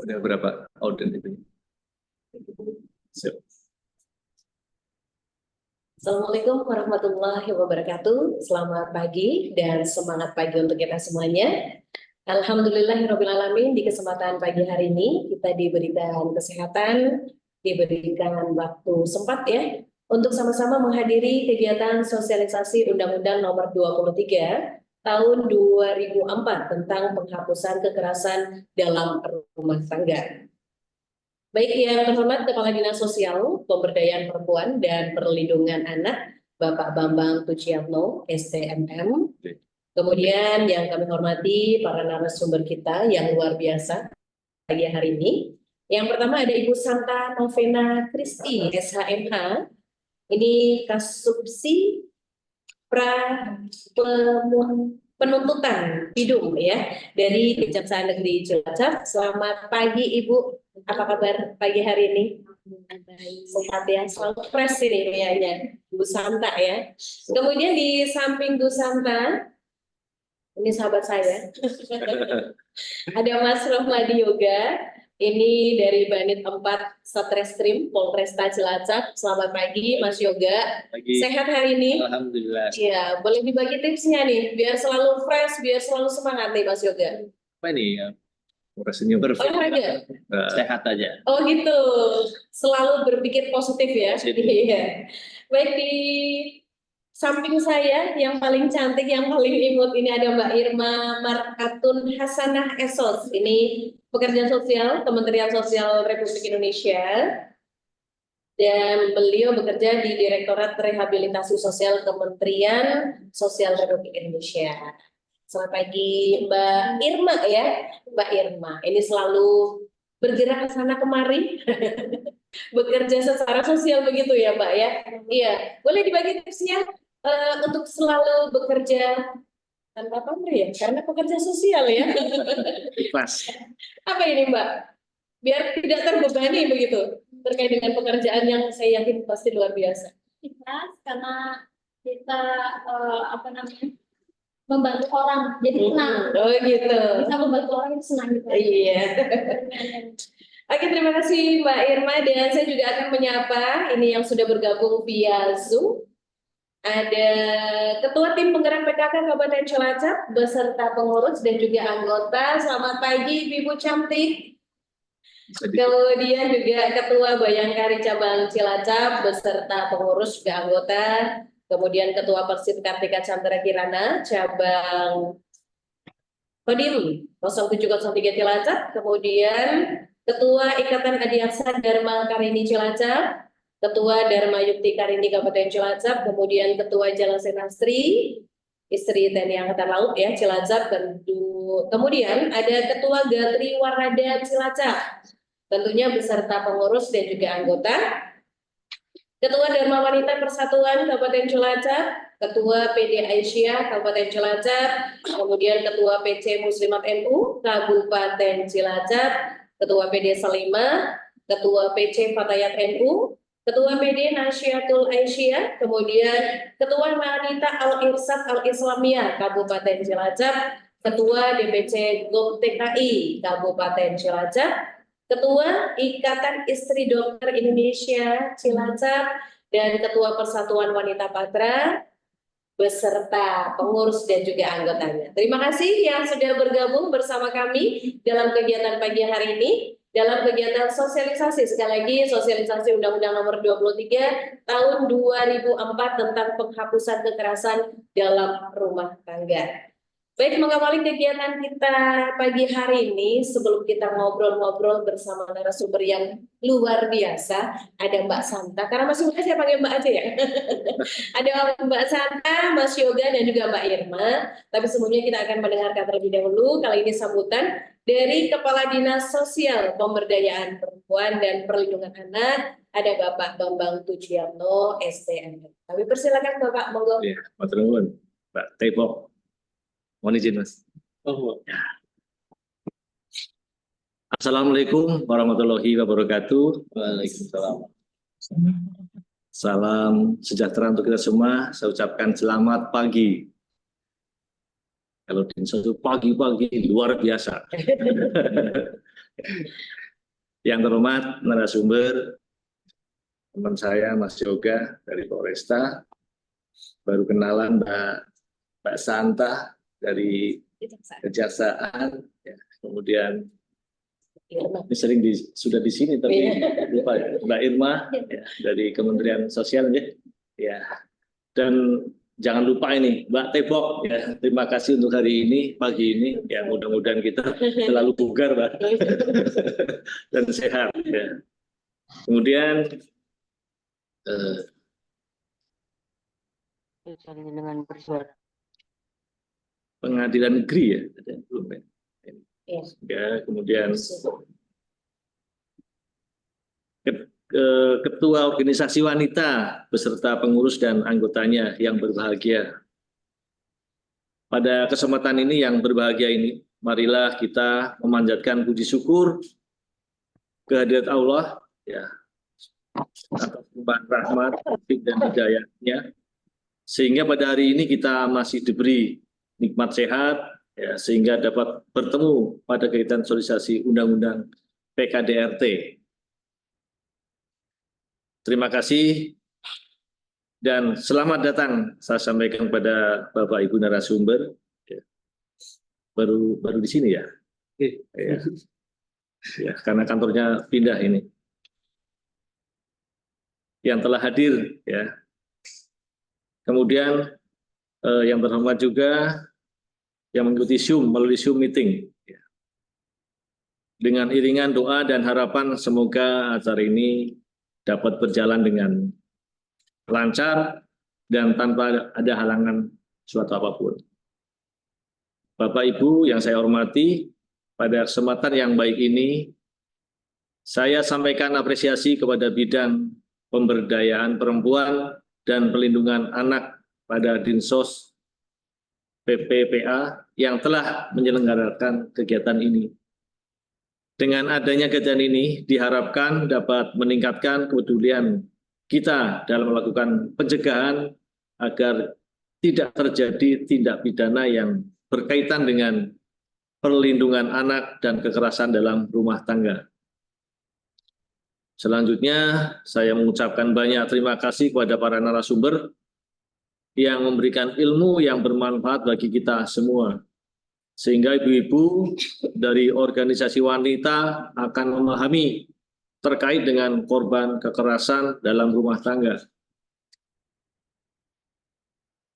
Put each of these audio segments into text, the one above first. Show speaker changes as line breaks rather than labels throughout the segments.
Udah berapa order itu? Siap.
Assalamualaikum warahmatullahi wabarakatuh. Selamat pagi dan semangat pagi untuk kita semuanya. Alhamdulillahirrahmanirrahim, di kesempatan pagi hari ini kita diberikan kesehatan, diberikan waktu sempat ya untuk sama-sama menghadiri kegiatan sosialisasi Undang-Undang Nomor 23 Tahun 2004 tentang penghapusan kekerasan dalam rumah tangga. Baik yang terhormat Kepala Dinas Sosial, Pemberdayaan Perempuan dan Perlindungan Anak, Bapak Bambang Tuciatno, STMM. Kemudian yang kami hormati para narasumber kita yang luar biasa pagi hari ini. Yang pertama ada Ibu Santa Novena Kristi, SHMH. Ini Kasubsi Penuntutan Hidung ya dari Kejaksaan Negeri Cilacap. Selamat pagi Ibu, apa kabar pagi hari ini? Sehat ya, selalu fresh ini kayaknya Bu Santa ya. Kemudian di samping Bu Santa, ini sahabat saya, ada Mas Rohmadi Yoga. Ini dari Banit 4 Satreskrim Polresta Cilacap. Selamat pagi Mas Yoga.
Pagi.
Sehat hari ini?
Alhamdulillah.
Ya, boleh dibagi tipsnya nih, biar selalu fresh, biar selalu semangat nih Mas Yoga.
Apa ini ya? Rasanya
Olahraga?
Sehat aja.
Oh gitu, selalu berpikir positif ya. Iya. Baik, di samping saya yang paling cantik, yang paling imut ini ada Mbak Irma Markatun Hasanah Esos. Ini pekerja sosial Kementerian Sosial Republik Indonesia. Dan beliau bekerja di Direktorat Rehabilitasi Sosial Kementerian Sosial Republik Indonesia. Selamat pagi Mbak Irma ya, Mbak Irma. Ini selalu bergerak ke sana kemari, bekerja secara sosial begitu ya Mbak ya. Iya, boleh dibagi tipsnya untuk selalu bekerja tanpa pamrih ya, karena pekerja sosial ya.
Pas.
Apa ini Mbak? Biar tidak terbebani begitu terkait dengan pekerjaan yang saya yakin pasti luar biasa.
Ikhlas karena kita membantu orang, jadi senang.
Oh gitu.
Bisa membantu orang itu senang gitu.
Iya. Oke, terima kasih Mbak Irma, dan saya juga akan menyapa ini yang sudah bergabung via Zoom. Ada Ketua Tim Penggerak PKK Kabupaten Cilacap beserta pengurus dan juga anggota. Selamat pagi Ibu cantik. Kemudian juga Ketua Bayangkari Cabang Cilacap beserta pengurus juga anggota. Kemudian Ketua Persib Kartika Chandra Kirana Cabang Kodim 0703 Cilacap. Kemudian Ketua Ikatan Adiaksa Dharma Karini Cilacap, Ketua Dharma Yukti Karini Kabupaten Cilacap, kemudian Ketua Jalan Senastri, Istri TNI Angkatan Laut ya Cilacap, kemudian ada Ketua Gatri Warada Cilacap, tentunya beserta pengurus dan juga anggota. Ketua Dharma Wanita Persatuan Kabupaten Cilacap, Ketua PD Aisyah Kabupaten Cilacap, kemudian Ketua PC Muslimat NU Kabupaten Cilacap, Ketua PD Salima, Ketua PC Fatayat NU, Ketua PD Nasyatul Aisyah, kemudian Ketua Wanita Al-Irsad Al-Islamiyah Kabupaten Cilacap, Ketua DPC GOP TKI Kabupaten Cilacap, Ketua Ikatan Istri Dokter Indonesia Cilacap, dan Ketua Persatuan Wanita Patra beserta pengurus dan juga anggotanya. Terima kasih yang sudah bergabung bersama kami dalam kegiatan pagi hari ini, dalam kegiatan sosialisasi, sekali lagi sosialisasi Undang-Undang Nomor 23 Tahun 2004 tentang penghapusan kekerasan dalam rumah tangga. Baik, mengawali kegiatan kita pagi hari ini, sebelum kita ngobrol-ngobrol bersama narasumber yang luar biasa, ada Mbak Santa, karena masih muda saya panggil Mbak aja ya. Ada Mbak Santa, Mas Yoga, dan juga Mbak Irma. Tapi sebelumnya kita akan mendengarkan terlebih dahulu, kali ini sambutan dari Kepala Dinas Sosial, Pemberdayaan Perempuan dan Perlindungan Anak, ada Bapak Bambang Tuciatno, STMM. Kami persilakan Bapak, monggo.
Iya, Mbak Tepo. Mohon izin, Mas. Ya. Assalamualaikum warahmatullahi wabarakatuh. Waalaikumsalam. Salam sejahtera untuk kita semua. Saya ucapkan selamat pagi. Kalau di Indonesia itu pagi-pagi luar biasa. Yang terhormat narasumber, teman saya Mas Yoga dari Polresta, baru kenalan Mbak Santa dari Kejaksaan, ya. Kemudian ini sering sudah di sini tapi lupa ya, Mbak Irma ya, dari Kementerian Sosial ya. Ya. Dan jangan lupa ini Mbak Tebok ya. Terima kasih untuk hari ini, pagi ini ya, mudah-mudahan kita selalu bugar Mbak dan sehat ya. Kemudian
dengan bersuara.
Pengadilan negeri ya, ada belum ya? Ya, kemudian Ketua Organisasi Wanita beserta pengurus dan anggotanya yang berbahagia. Pada kesempatan ini yang berbahagia ini, marilah kita memanjatkan puji syukur kehadirat Allah ya, atas limpahan rahmat, taufik dan hidayahnya, sehingga pada hari ini kita masih diberi nikmat sehat, ya, sehingga dapat bertemu pada kegiatan sosialisasi Undang-Undang PKDRT. Terima kasih dan selamat datang saya sampaikan kepada Bapak Ibu narasumber. Baru di sini ya? Ya. Ya, karena kantornya pindah ini. Yang telah hadir ya. Kemudian yang terhormat juga yang mengikuti melalui Zoom meeting. Ya. Dengan iringan doa dan harapan semoga acara ini dapat berjalan dengan lancar dan tanpa ada halangan suatu apapun. Bapak Ibu yang saya hormati, pada kesempatan yang baik ini, saya sampaikan apresiasi kepada bidang pemberdayaan perempuan dan perlindungan anak pada Dinsos PPPA yang telah menyelenggarakan kegiatan ini. Dengan adanya kegiatan ini diharapkan dapat meningkatkan kepedulian kita dalam melakukan pencegahan agar tidak terjadi tindak pidana yang berkaitan dengan perlindungan anak dan kekerasan dalam rumah tangga. Selanjutnya, saya mengucapkan banyak terima kasih kepada para narasumber yang memberikan ilmu yang bermanfaat bagi kita semua. Sehingga ibu-ibu dari organisasi wanita akan memahami terkait dengan korban kekerasan dalam rumah tangga.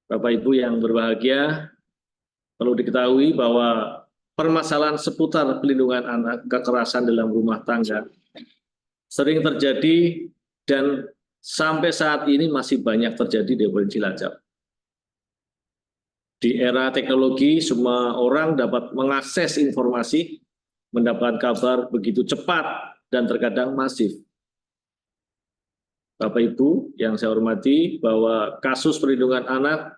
Bapak Ibu yang berbahagia, perlu diketahui bahwa permasalahan seputar pelindungan anak, kekerasan dalam rumah tangga sering terjadi dan sampai saat ini masih banyak terjadi di Provinsi Cilacap. Di era teknologi, semua orang dapat mengakses informasi, mendapat kabar begitu cepat dan terkadang masif. Bapak Ibu yang saya hormati, bahwa kasus perlindungan anak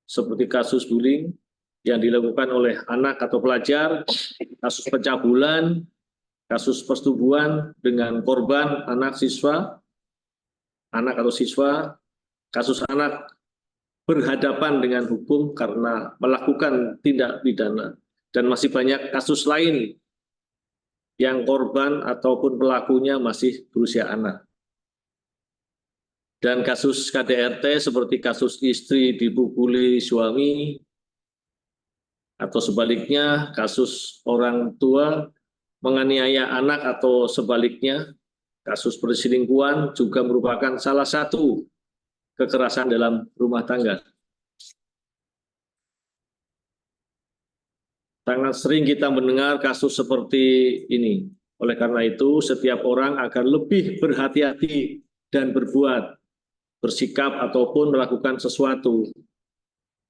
seperti kasus bullying yang dilakukan oleh anak atau pelajar, kasus pencabulan, kasus persetubuhan dengan korban anak atau siswa, kasus anak berhadapan dengan hukum karena melakukan tindak pidana, dan masih banyak kasus lain yang korban ataupun pelakunya masih berusia anak. Dan kasus KDRT seperti kasus istri dipukuli suami, atau sebaliknya kasus orang tua menganiaya anak atau sebaliknya, kasus perselingkuhan juga merupakan salah satu kekerasan dalam rumah tangga. Sangat sering kita mendengar kasus seperti ini. Oleh karena itu, setiap orang akan lebih berhati-hati dan bersikap ataupun melakukan sesuatu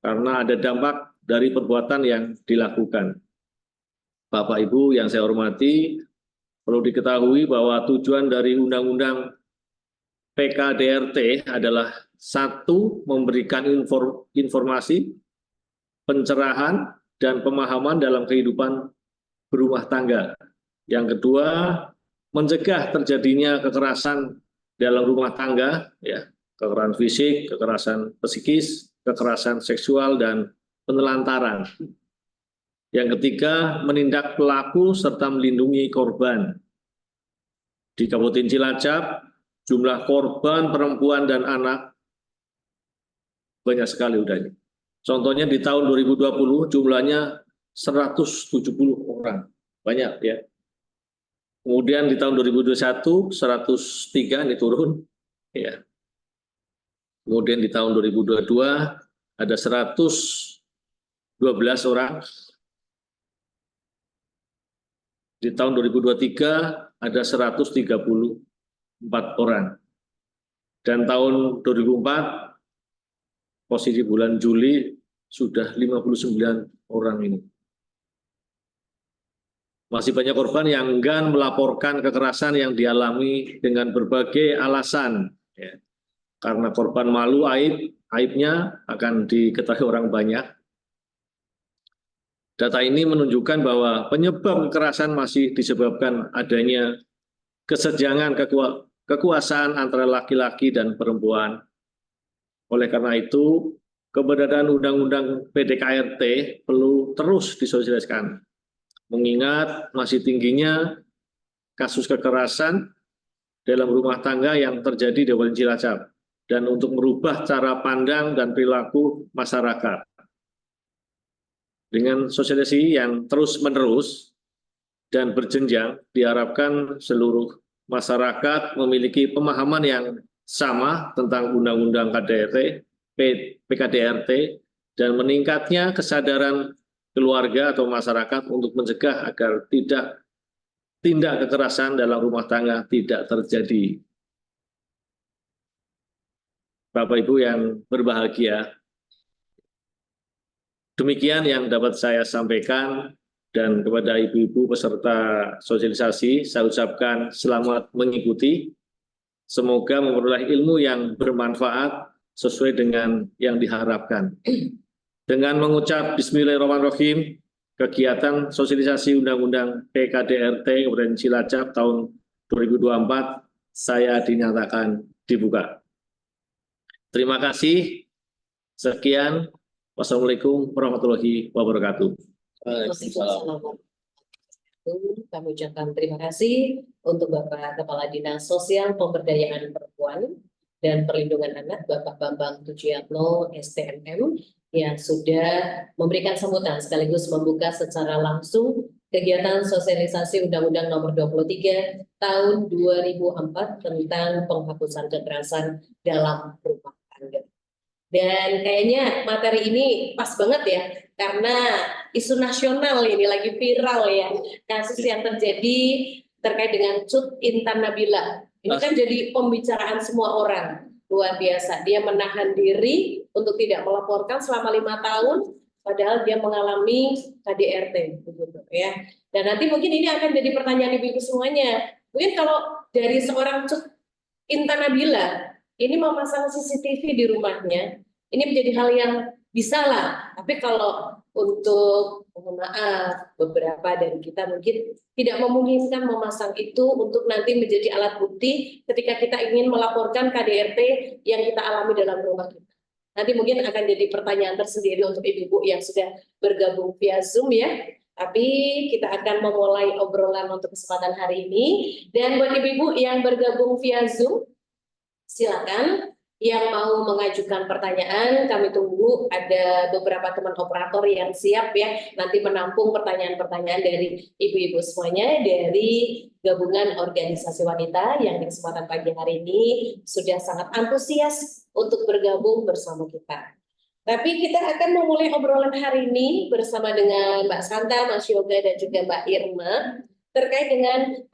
karena ada dampak dari perbuatan yang dilakukan. Bapak Ibu yang saya hormati, perlu diketahui bahwa tujuan dari Undang-Undang PKDRT adalah satu, memberikan informasi, pencerahan, dan pemahaman dalam kehidupan berumah tangga. Yang kedua, mencegah terjadinya kekerasan dalam rumah tangga, ya, kekerasan fisik, kekerasan psikis, kekerasan seksual, dan penelantaran. Yang ketiga, menindak pelaku serta melindungi korban. Di Kabupaten Cilacap, jumlah korban perempuan dan anak banyak sekali udah ini. Contohnya di tahun 2020 jumlahnya 170 orang. Banyak ya. Kemudian di tahun 2021 103 ini turun ya. Kemudian di tahun 2022 ada 112 orang. Di tahun 2023 ada 134 orang. Dan tahun 2004 posisi bulan Juli sudah 59 orang ini. Masih banyak korban yang enggan melaporkan kekerasan yang dialami dengan berbagai alasan. Ya. Karena korban malu aibnya akan diketahui orang banyak. Data ini menunjukkan bahwa penyebab kekerasan masih disebabkan adanya kesenjangan kekuasaan antara laki-laki dan perempuan. Oleh karena itu, keberadaan Undang-Undang PDKRT perlu terus disosialisasikan, mengingat masih tingginya kasus kekerasan dalam rumah tangga yang terjadi di Kabupaten Cilacap, dan untuk merubah cara pandang dan perilaku masyarakat. Dengan sosialisasi yang terus-menerus dan berjenjang, diharapkan seluruh masyarakat memiliki pemahaman yang sama tentang Undang-Undang PKDRT, dan meningkatnya kesadaran keluarga atau masyarakat untuk mencegah agar tindak kekerasan dalam rumah tangga tidak terjadi. Bapak Ibu yang berbahagia, demikian yang dapat saya sampaikan, dan kepada ibu-ibu peserta sosialisasi saya ucapkan selamat mengikuti. Semoga memperoleh ilmu yang bermanfaat sesuai dengan yang diharapkan. Dengan mengucap Bismillahirrahmanirrahim, kegiatan sosialisasi Undang-Undang PKDRT Kabupaten Cilacap tahun 2024 saya dinyatakan dibuka. Terima kasih. Sekian. Wassalamualaikum warahmatullahi wabarakatuh.
Kami ucapkan terima kasih untuk Bapak Kepala Dinas Sosial Pemberdayaan Perempuan dan Perlindungan Anak, Bapak Bambang Tujiatno, STMM, yang sudah memberikan sambutan sekaligus membuka secara langsung kegiatan sosialisasi Undang-Undang Nomor 23 Tahun 2004 tentang penghapusan kekerasan dalam rumah tangga. Dan kayaknya materi ini pas banget ya, karena isu nasional ini lagi viral ya, kasus yang terjadi terkait dengan Cut Intan Nabila. Ini kan jadi pembicaraan semua orang, luar biasa. Dia menahan diri untuk tidak melaporkan selama 5 tahun, padahal dia mengalami KDRT, begitu ya. Dan nanti mungkin ini akan jadi pertanyaan ibu-ibu semuanya. Mungkin kalau dari seorang Cut Intan Nabila ini memasang CCTV di rumahnya, ini menjadi hal yang bisa lah. Tapi kalau untuk, mohon maaf, beberapa dari kita mungkin tidak memungkinkan memasang itu untuk nanti menjadi alat bukti ketika kita ingin melaporkan KDRT yang kita alami dalam rumah kita. Nanti mungkin akan jadi pertanyaan tersendiri untuk ibu-ibu yang sudah bergabung via Zoom ya. Tapi kita akan memulai obrolan untuk kesempatan hari ini. Dan buat ibu-ibu yang bergabung via Zoom, silakan yang mau mengajukan pertanyaan, kami tunggu ada beberapa teman operator yang siap ya nanti menampung pertanyaan-pertanyaan dari ibu-ibu semuanya dari gabungan organisasi wanita yang di kesempatan pagi hari ini sudah sangat antusias untuk bergabung bersama kita. Tapi kita akan memulai obrolan hari ini bersama dengan Mbak Santa, Mas Yoga, dan juga Mbak Irma terkait dengan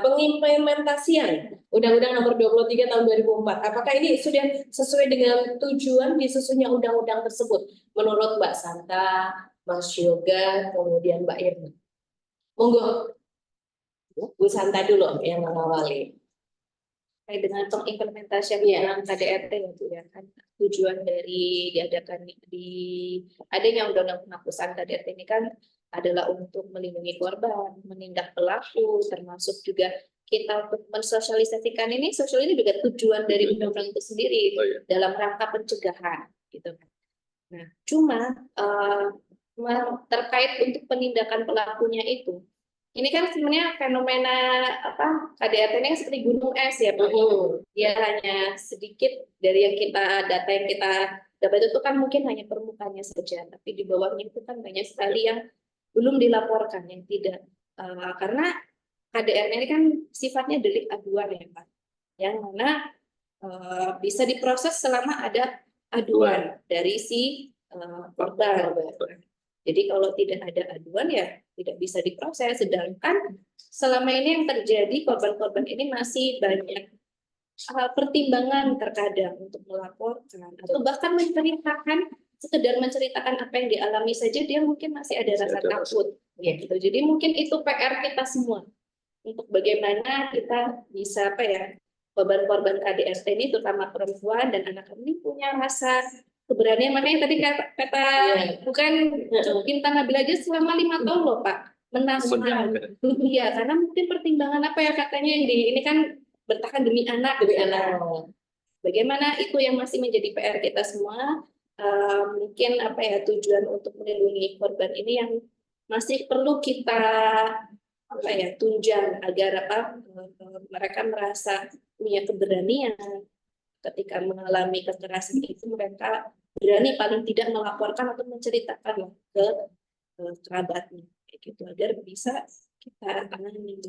pengimplementasian Undang-Undang Nomor 23 Tahun 2004. Apakah ini sudah sesuai dengan tujuan disusunnya undang-undang tersebut menurut Mbak Santa, Mas Yoga, kemudian Mbak Irma? Monggo, Bu Santa dulu yang mengawali.
Terkait dengan pengimplementasian Undang KDRT itu ya kan tujuan dari diadakan adanya undang-undang penghapusan KDRT ini kan adalah untuk melindungi korban, menindak pelaku, termasuk juga kita untuk mensosialisasikan ini. Sosial ini juga tujuan dari undang-undang itu sendiri dalam rangka pencegahan, gitu kan. Nah, cuma terkait untuk penindakan pelakunya itu. Ini kan sebenarnya fenomena KDRT ini kan seperti gunung es ya Pak. Dia hanya sedikit dari yang data yang kita dapat itu kan mungkin hanya permukaannya saja, tapi di bawahnya itu kan banyak sekali yang belum dilaporkan, yang tidak karena KDRT ini kan sifatnya delik aduan ya Pak, yang mana bisa diproses selama ada aduan dari si korban. Jadi kalau tidak ada aduan ya tidak bisa diproses. Sedangkan selama ini yang terjadi korban-korban ini masih banyak pertimbangan terkadang untuk melaporkan atau bahkan sekedar menceritakan apa yang dialami saja dia mungkin masih ada rasa takut. Ya, gitu. Jadi mungkin itu PR kita semua untuk bagaimana kita bisa korban-korban KDRT ini terutama perempuan dan anak-anak ini punya rasa keberanian. Makanya tadi kata bukan Intan Nabila aja selama 5 tahun loh Pak menahan. Iya, karena mungkin pertimbangan katanya ini kan bertahan demi anak. Bagaimana itu yang masih menjadi PR kita semua. Mungkin tujuan untuk melindungi korban ini yang masih perlu kita tunjang agar mereka merasa punya keberanian ketika mengalami kekerasan itu, mereka berani paling tidak melaporkan atau menceritakan ke kerabatnya gitu agar bisa kita tangani.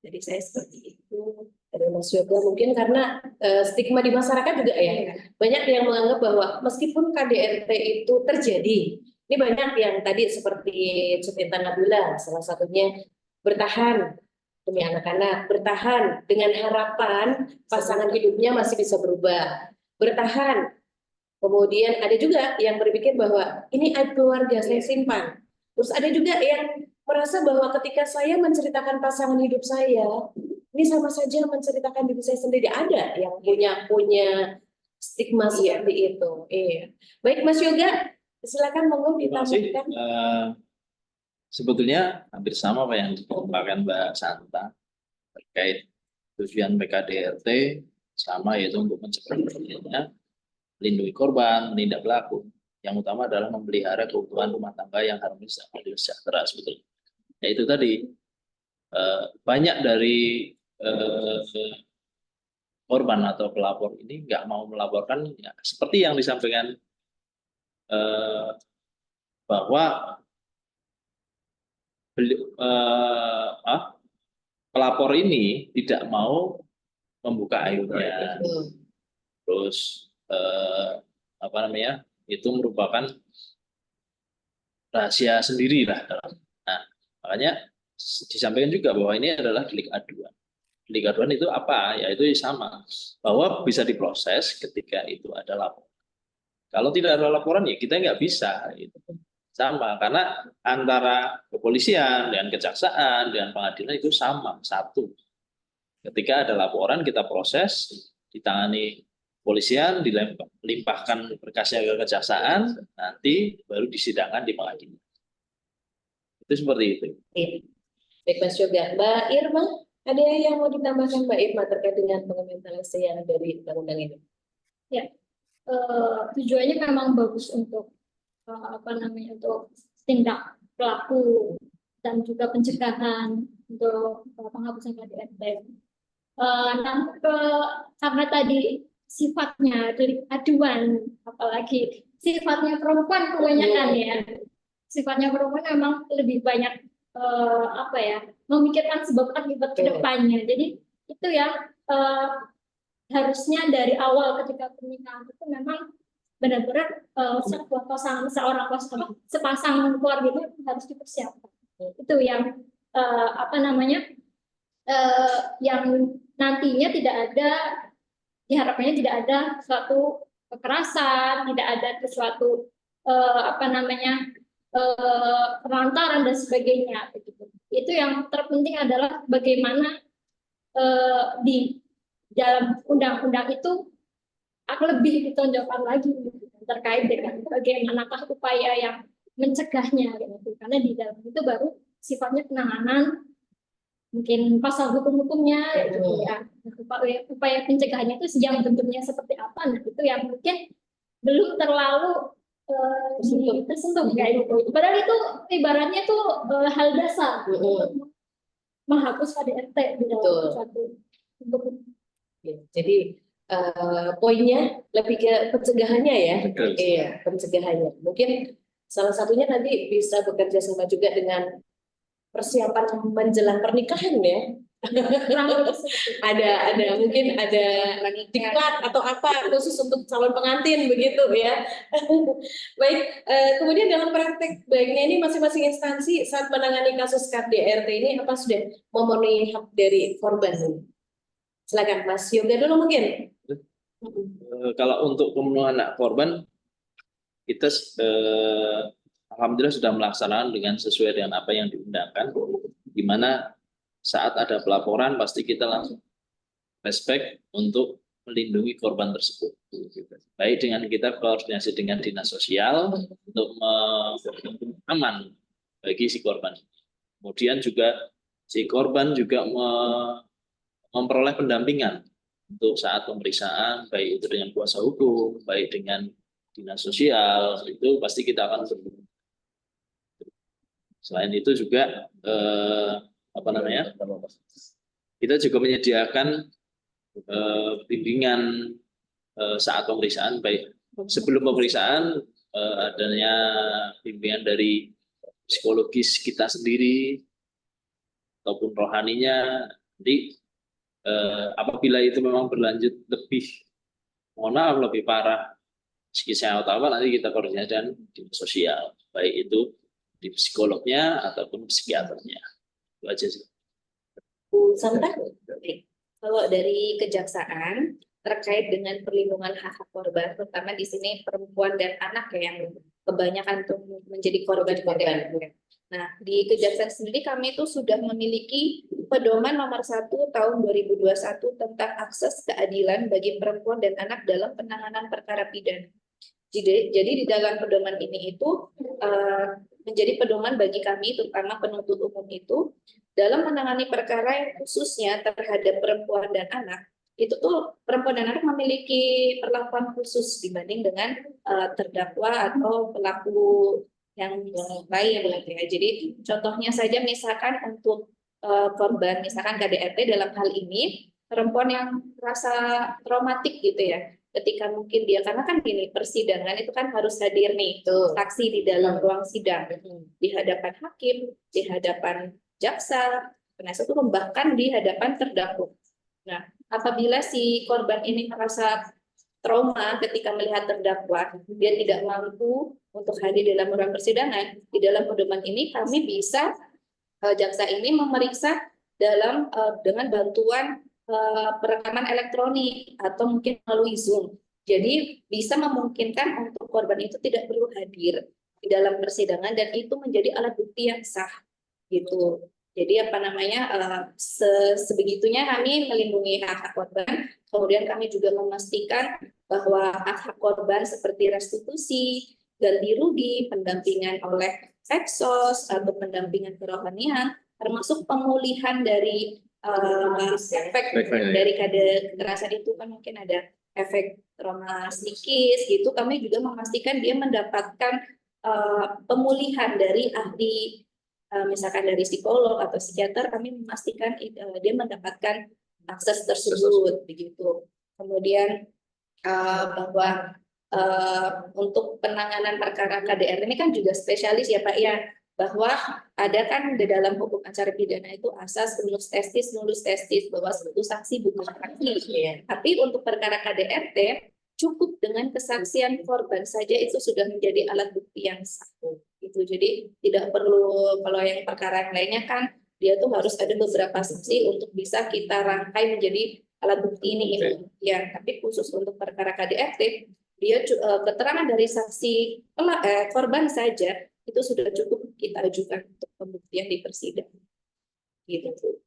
Jadi saya seperti itu.
Dari Mas Yoga mungkin karena stigma di masyarakat juga ya, banyak yang menganggap bahwa meskipun KDRT itu terjadi, ini banyak yang tadi seperti Intan Nabila salah satunya bertahan demi anak-anak, bertahan dengan harapan pasangan hidupnya masih bisa berubah, bertahan. Kemudian ada juga yang berpikir bahwa ini aib keluarga saya simpan. Terus ada juga yang merasa bahwa ketika saya menceritakan pasangan hidup saya, ini sama saja menceritakan diri saya sendiri. Ada yang punya stigma seperti itu. Iya. Baik Mas Yoga, silakan monggo ditambahkan.
Sebetulnya hampir sama apa yang dikemukakan Mbak Santa terkait tujuan PKDRT sama, yaitu untuk mencegah terjadinya, melindungi korban, menindak pelaku. Yang utama adalah memelihara keutuhan rumah tangga yang harmonis dan adil sejahtera sebetulnya. Ya itu tadi banyak dari korban atau pelapor ini nggak mau melaporkan, ya, seperti yang disampaikan bahwa pelapor ini tidak mau membuka aibnya, terus itu merupakan rahasia sendiri lah. Nah, makanya disampaikan juga bahwa ini adalah delik aduan. Delik aduan itu apa? Ya itu sama, bahwa bisa diproses ketika itu ada laporan. Kalau tidak ada laporan ya kita nggak bisa. Gitu. Sama, karena antara kepolisian dengan kejaksaan dengan pengadilan itu sama, satu. Ketika ada laporan kita proses, ditangani kepolisian, dilimpahkan berkasnya ke kejaksaan, nanti baru disidangkan di pengadilan. Itu seperti itu.
Baik Mas Yoga. Mbak Irma, ada yang mau ditambahkan Mbak Irma terkait dengan pengimplementasian dari undang-undang ini?
Ya, tujuannya memang bagus untuk untuk tindak pelaku dan juga pencegahan untuk penghapusan KDRT. Namun karena tadi sifatnya delik aduan, apalagi sifatnya perempuan kebanyakan ya, sifatnya perempuan memang lebih banyak memikirkan sebab akibat ke depannya. Jadi itu yang harusnya dari awal ketika pernikahan itu memang benar-benar sepasang keluarga itu harus dipersiapkan. Itu yang yang nantinya tidak ada, diharapkannya tidak ada suatu kekerasan, tidak ada sesuatu pelantaran dan sebagainya. Itu yang terpenting adalah bagaimana di dalam undang-undang itu lebih ditonjolkan lagi terkait dengan bagaimanakah upaya yang mencegahnya, karena di dalam itu baru sifatnya penanganan, mungkin pasal hukum-hukumnya, upaya pencegahannya itu yang bentuknya seperti apa, nah itu yang mungkin belum terlalu tersentuh kayak gitu. Padahal itu ibaratnya tuh hal dasar menghapus KDRT di dalam
Betul.
suatu bentuk.
Ya, jadi poinnya lebih ke pencegahannya ya.
Betul.
Iya, pencegahannya. Mungkin salah satunya nanti bisa bekerja sama juga dengan persiapan menjelang pernikahan ya. Ada mungkin ada diklat atau apa khusus untuk calon pengantin begitu ya. Baik, kemudian dalam praktek baiknya ini masing-masing instansi saat menangani kasus KDRT ini apa sudah memenuhi hak dari korban? Silakan Mas Yoga dulu mungkin.
Kalau untuk pemenuhan hak korban, kita alhamdulillah sudah melaksanakan dengan sesuai dengan apa yang diundangkan, di mana saat ada pelaporan pasti kita langsung respect untuk melindungi korban tersebut. Baik dengan kita koordinasi dengan dinas sosial untuk aman bagi si korban. Kemudian juga si korban juga memperoleh pendampingan untuk saat pemeriksaan, baik itu dengan kuasa hukum, baik dengan dinas sosial, itu pasti kita akan berhubungan. Selain itu juga kita juga menyediakan bimbingan saat pemeriksaan, baik sebelum pemeriksaan adanya bimbingan dari psikologis kita sendiri ataupun rohaninya. Jadi apabila itu memang berlanjut lebih, mohon maaf, lebih parah psikisnya atau apa, nanti kita koordinasi dengan dinas sosial, baik itu di psikolognya ataupun psikiaternya. Itu aja sih.
Bu Santa, kalau dari kejaksaan terkait dengan perlindungan hak korban, terutama di sini perempuan dan anak ya, yang kebanyakan tuh menjadi korban. Nah, di kejaksaan sendiri kami itu sudah memiliki pedoman nomor 1 tahun 2021 tentang akses keadilan bagi perempuan dan anak dalam penanganan perkara pidana. Jadi di dalam pedoman ini itu menjadi pedoman bagi kami, terutama penuntut umum itu, dalam menangani perkara yang khususnya terhadap perempuan dan anak, itu tuh perempuan dan anak memiliki perlakuan khusus dibanding dengan terdakwa atau pelaku yang lain gitu ya. Jadi contohnya saja misalkan untuk korban, misalkan KDRT dalam hal ini, perempuan yang merasa traumatik gitu ya, ketika mungkin dia, karena kan gini, persidangan itu kan harus hadir nih, saksi di dalam ruang sidang, di hadapan hakim, di hadapan jaksa, penasihat hukum, bahkan di hadapan terdakwa. Nah, apabila si korban ini merasa trauma ketika melihat terdakwa, dia tidak mampu untuk hadir dalam ruang persidangan, di dalam pedoman ini kami bisa, jaksa ini memeriksa dalam dengan bantuan perekaman elektronik atau mungkin melalui Zoom. Jadi bisa memungkinkan untuk korban itu tidak perlu hadir di dalam persidangan dan itu menjadi alat bukti yang sah gitu. Jadi apa namanya, sebegitunya kami melindungi hak-hak korban. Kemudian kami juga memastikan bahwa hak-hak korban seperti restitusi, ganti rugi, pendampingan oleh Seksos atau pendampingan kerohanian, termasuk pemulihan dari efek dari kekerasan itu kan mungkin ada efek trauma psikis gitu. Kami juga memastikan dia mendapatkan pemulihan dari ahli, misalkan dari psikolog atau psikiater, kami memastikan dia mendapatkan akses tersebut begitu. Kemudian bahwa untuk penanganan perkara KDRT ini kan juga spesialis ya Pak ya, bahwa ada kan di dalam hukum acara pidana itu asas nulus testis, bahwa satu saksi bukan saksi. Tapi untuk perkara KDRT cukup dengan kesaksian korban saja itu sudah menjadi alat bukti yang sah. Itu jadi tidak perlu, kalau yang perkara yang lainnya kan dia tuh harus ada beberapa saksi untuk bisa kita rangkai menjadi alat bukti ini ya. Tapi khusus untuk perkara KDRT dia keterangan dari saksi korban saja itu sudah cukup kita ajukan untuk pembuktian di persidangan. Gitu.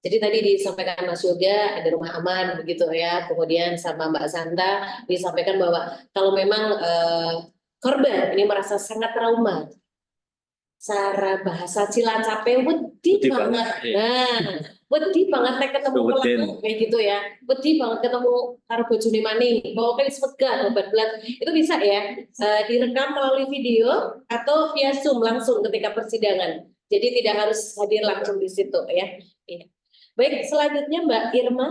Jadi tadi disampaikan Mas Yoga ada rumah aman begitu ya, kemudian sama Mbak Santa disampaikan bahwa kalau memang korban ini merasa sangat trauma, cara bahasa Cilacapnya putih banget. Nah, wedi banget nek ketemu
Keweden.
pelaku kayak gitu ya. Wedi banget ketemu karo bojone maning, mau kan sepega obat belat. Itu bisa ya direkam melalui video atau via Zoom langsung ketika persidangan. Jadi tidak harus hadir langsung di situ ya. Iya. Baik, selanjutnya Mbak Irma.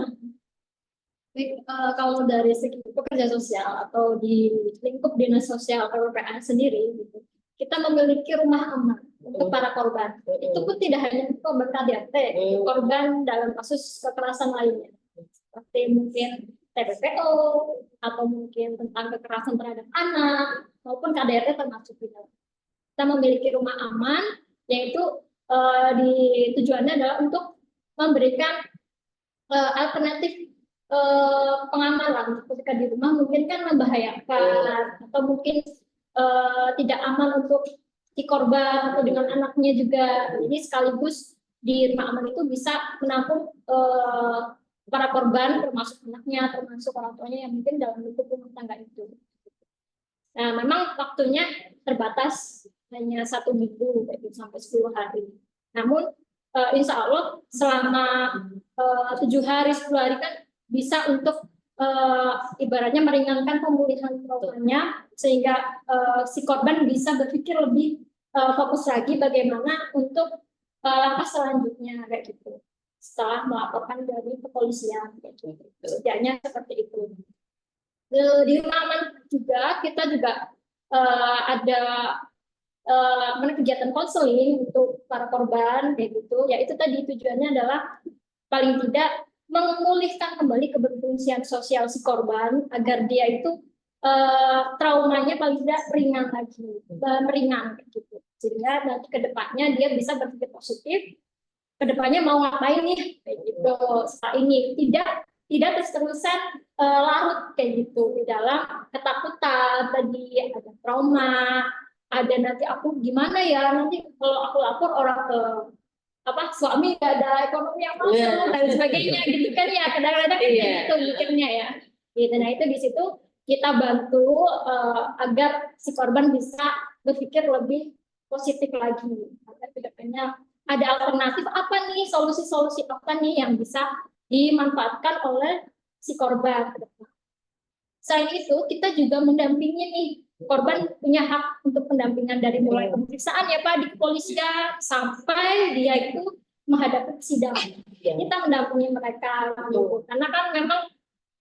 Baik, kalau dari segi pekerja sosial atau di lingkup dinas sosial PPPA sendiri, gitu, kita memiliki rumah aman untuk para korban. Itu pun tidak hanya untuk korban KDRT, korban dalam kasus kekerasan lainnya, seperti mungkin TPPO atau mungkin tentang kekerasan terhadap anak maupun KDRT termasuk di dalam. Kita memiliki rumah aman, yaitu tujuannya adalah untuk memberikan alternatif pengamanan ketika di rumah mungkin kan membahayakan atau mungkin tidak aman untuk si korban atau dengan anaknya juga. Jadi sekaligus di rumah aman itu bisa menampung para korban termasuk anaknya, termasuk orang tuanya yang mungkin dalam lingkup rumah tangga itu. Nah, memang waktunya terbatas hanya 1 minggu sampai 10 hari. Namun insya Allah selama 7 hari 10 hari kan bisa untuk ibaratnya meringankan pemulihan traumanya sehingga si korban bisa berpikir lebih fokus lagi bagaimana untuk langkah selanjutnya kayak gitu setelah melaporkan dari kepolisian kayak gitu. Setidaknya seperti itu. Di rumah aman juga kita juga ada kegiatan konseling untuk para korban kayak gitu. Yaitu tadi tujuannya adalah paling tidak memulihkan kembali keberfungsian sosial si korban agar dia itu traumanya paling tidak ringan lagi, meringan gitu. Sehingga nanti kedepannya dia bisa berpikir positif. Kedepannya mau ngapain nih kayak gitu setelah ini, tidak terus-terusan larut kayak gitu di dalam ketakutan tadi, ada trauma, ada nanti aku gimana ya nanti kalau aku lapor orang ke suami gak ada ekonomi yang masuk dan sebagainya gitu kan ya, kadang-kadang itu mikirnya ya gitu. Nah itu di situ kita bantu agar si korban bisa berpikir lebih positif lagi agar kedepannya ada alternatif apa nih, solusi-solusi apa nih yang bisa dimanfaatkan oleh si korban. Selain itu kita juga mendampingi nih, korban punya hak untuk pendampingan dari mulai pemeriksaan ya Pak di kepolisian sampai dia itu menghadapi persidangan. Kita mendampingi mereka gitu. Karena kan memang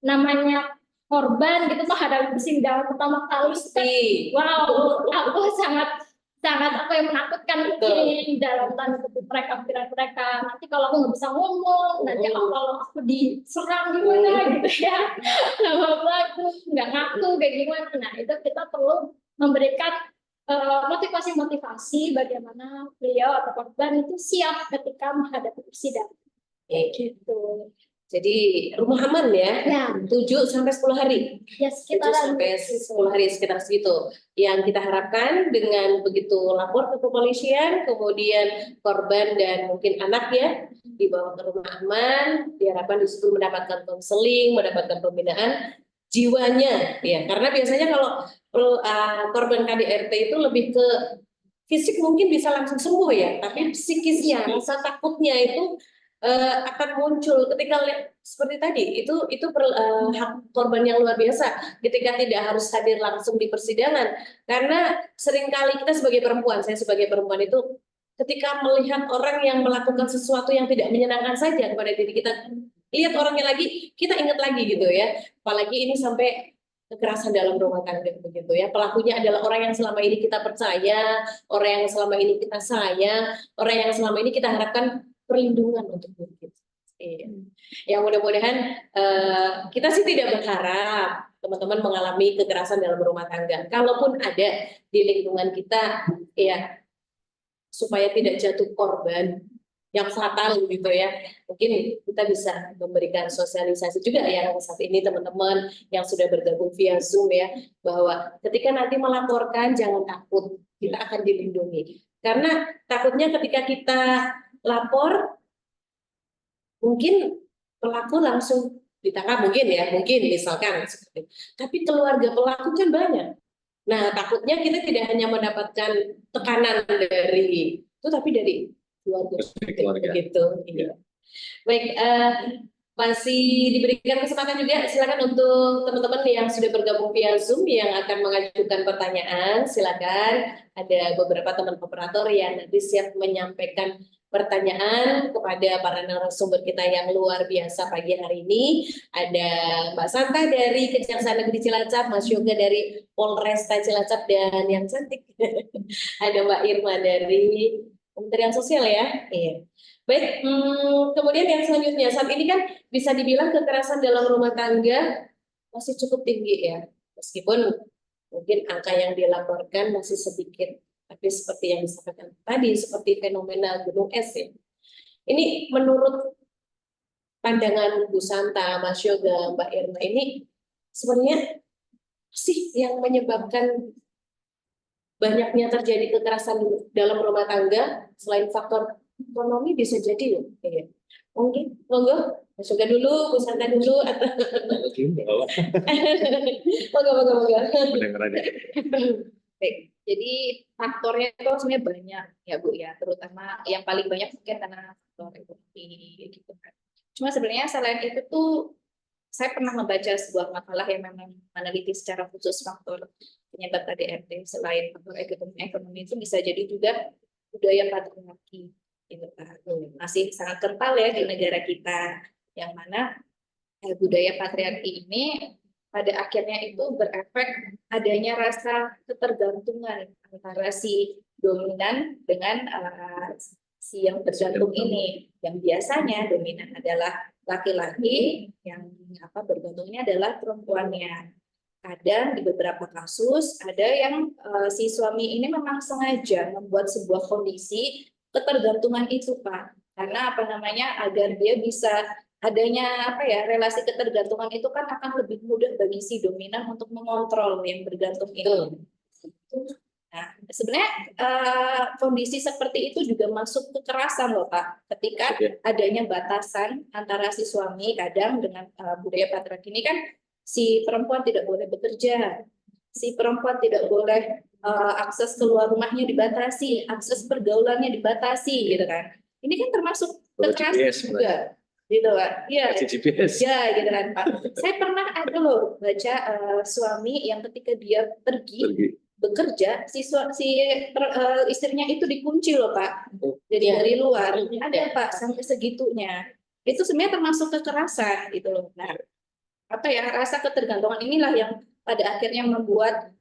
namanya korban gitu menghadapi persidangan pertama kali kan, wow, aku sangat apa yang menakutkan mungkin dalam tanda kutip mereka nanti kalau aku nggak bisa ngomong, nanti kalau aku diserang gimana gitu ya, aku nggak ngaku kayak gimana. Nah itu kita perlu memberikan motivasi bagaimana beliau atau korban itu siap ketika menghadapi persidangan. Gitu.
Jadi rumah aman ya, 7 sampai 10 hari.
Ya,
7 sampai 10 hari sekitar segitu. Yang kita harapkan dengan begitu lapor ke kepolisian, kemudian korban dan mungkin anak ya dibawa ke rumah aman, diharapkan di situ mendapatkan konseling, mendapatkan pembinaan jiwanya ya. Karena biasanya kalau korban KDRT itu lebih ke fisik mungkin bisa langsung sembuh ya, tapi psikisnya, rasa takutnya itu akan muncul ketika seperti tadi itu hak korban yang luar biasa ketika tidak harus hadir langsung di persidangan, karena seringkali kita sebagai perempuan, saya sebagai perempuan itu ketika melihat orang yang melakukan sesuatu yang tidak menyenangkan saja kepada diri kita, lihat orangnya lagi kita ingat lagi gitu ya, apalagi ini sampai kekerasan dalam rumah tangga begitu ya, pelakunya adalah orang yang selama ini kita percaya, orang yang selama ini kita sayang, orang yang selama ini kita harapkan perlindungan untuk diri kita. Yang mudah-mudahan kita sih tidak berharap teman-teman mengalami kekerasan dalam rumah tangga. Kalaupun ada di lingkungan kita, ya supaya tidak jatuh korban yang fatal gitu ya. Mungkin kita bisa memberikan sosialisasi juga ya saat ini teman-teman yang sudah bergabung via Zoom ya, bahwa ketika nanti melaporkan jangan takut, kita akan dilindungi. Karena takutnya ketika kita lapor mungkin pelaku langsung ditangkap mungkin misalkan seperti itu. Tapi keluarga pelaku kan banyak. Nah takutnya kita tidak hanya mendapatkan tekanan dari itu, tapi dari keluarga. Begitu. Ya. Baik, masih diberikan kesempatan juga, silakan untuk teman-teman yang sudah bergabung via Zoom yang akan mengajukan pertanyaan, silakan. Ada beberapa teman operator yang nanti siap menyampaikan pertanyaan kepada para narasumber kita yang luar biasa pagi hari ini. Ada Mbak Santa dari Kejaksaan Negeri Cilacap, Mas Yoga dari Polresta Cilacap, dan yang cantik ada Mbak Irma dari Kementerian Sosial ya. Iya. Baik, kemudian yang selanjutnya, saat ini kan bisa dibilang kekerasan dalam rumah tangga masih cukup tinggi ya, meskipun mungkin angka yang dilaporkan masih sedikit, tapi seperti yang disampaikan tadi, seperti fenomena gunung es ya. Ini menurut pandangan Bu Santa, Mas Yoga, Mbak Irma, ini sebenarnya sih yang menyebabkan banyaknya terjadi kekerasan dalam rumah tangga selain faktor ekonomi bisa jadi loh. Iya. Mungkin monggo Mas Yoga dulu, Bu Santa dulu atau monggo.
Pendengarannya.
Baik, jadi faktornya itu sebenarnya banyak ya Bu ya, terutama yang paling banyak mungkin karena faktor ekonomi gitu kan. Cuma sebenarnya selain itu tuh saya pernah membaca sebuah makalah yang memang meneliti secara khusus faktor penyebab KDRT. Selain faktor ekonomi itu bisa jadi juga budaya patriarki gitu kan. Masih sangat kental ya di negara kita, yang mana budaya patriarki ini pada akhirnya itu berefek adanya rasa ketergantungan antara si dominan dengan si yang tergantung ini. Yang biasanya dominan adalah laki-laki, yang bergantungnya adalah perempuannya. Kadang di beberapa kasus ada yang si suami ini memang sengaja membuat sebuah kondisi ketergantungan itu, Pak. Karena agar dia bisa adanya relasi ketergantungan itu kan akan lebih mudah bagi si dominan untuk mengontrol yang bergantung itu. Nah, sebenarnya kondisi seperti itu juga masuk kekerasan loh Pak. Ketika adanya batasan antara si suami kadang dengan budaya patriarki ini kan si perempuan tidak boleh bekerja, si perempuan tidak boleh akses keluar rumahnya dibatasi, akses pergaulannya dibatasi gitu kan. Ini kan termasuk kekerasan juga. Gitu Pak. Iya. Ya, gitu kan Pak. Saya pernah ada loh baca suami yang ketika dia pergi bekerja, istrinya itu dikunci loh Pak. Jadi dari luar ada Pak sampai segitunya. Itu sebenarnya termasuk kekerasan gitu loh. Nah, rasa ketergantungan inilah yang pada akhirnya membuat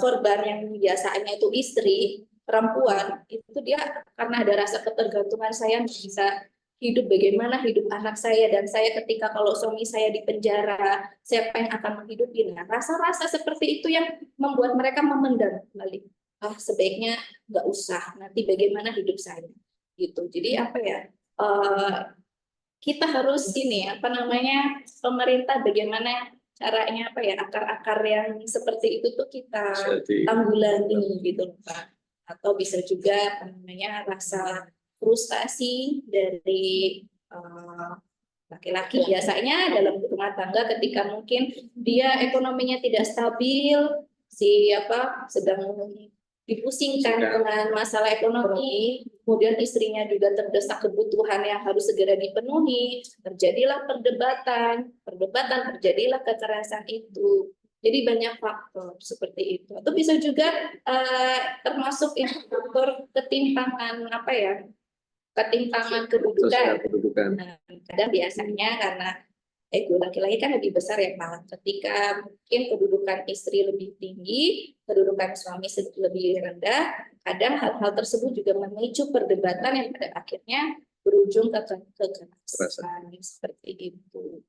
korban yang biasanya itu istri perempuan itu dia karena ada rasa ketergantungan, saya bisa hidup bagaimana hidup anak saya, dan saya ketika kalau suami saya di penjara, siapa yang akan menghidupi? Nah, rasa-rasa seperti itu yang membuat mereka memendam kembali. Sebaiknya nggak usah, nanti bagaimana hidup saya? Gitu. Jadi kita harus pemerintah bagaimana caranya akar-akar yang seperti itu tuh kita tanggulangi gitu Pak. Atau bisa juga rasa frustasi dari laki-laki biasanya dalam rumah tangga ketika mungkin dia ekonominya tidak stabil, sedang dipusingkan dengan masalah ekonomi, kemudian istrinya juga terdesak kebutuhan yang harus segera dipenuhi, terjadilah perdebatan, terjadilah kekerasan itu. Jadi banyak faktor seperti itu. Atau bisa juga termasuk faktor ketimpangan ketimpangan kedudukan. Nah, kadang biasanya karena ego laki-laki kan lebih besar ya Pak. Ketika mungkin kedudukan istri lebih tinggi, kedudukan suami lebih rendah, kadang hal-hal tersebut juga memicu perdebatan yang pada akhirnya berujung ke kekerasan seperti itu.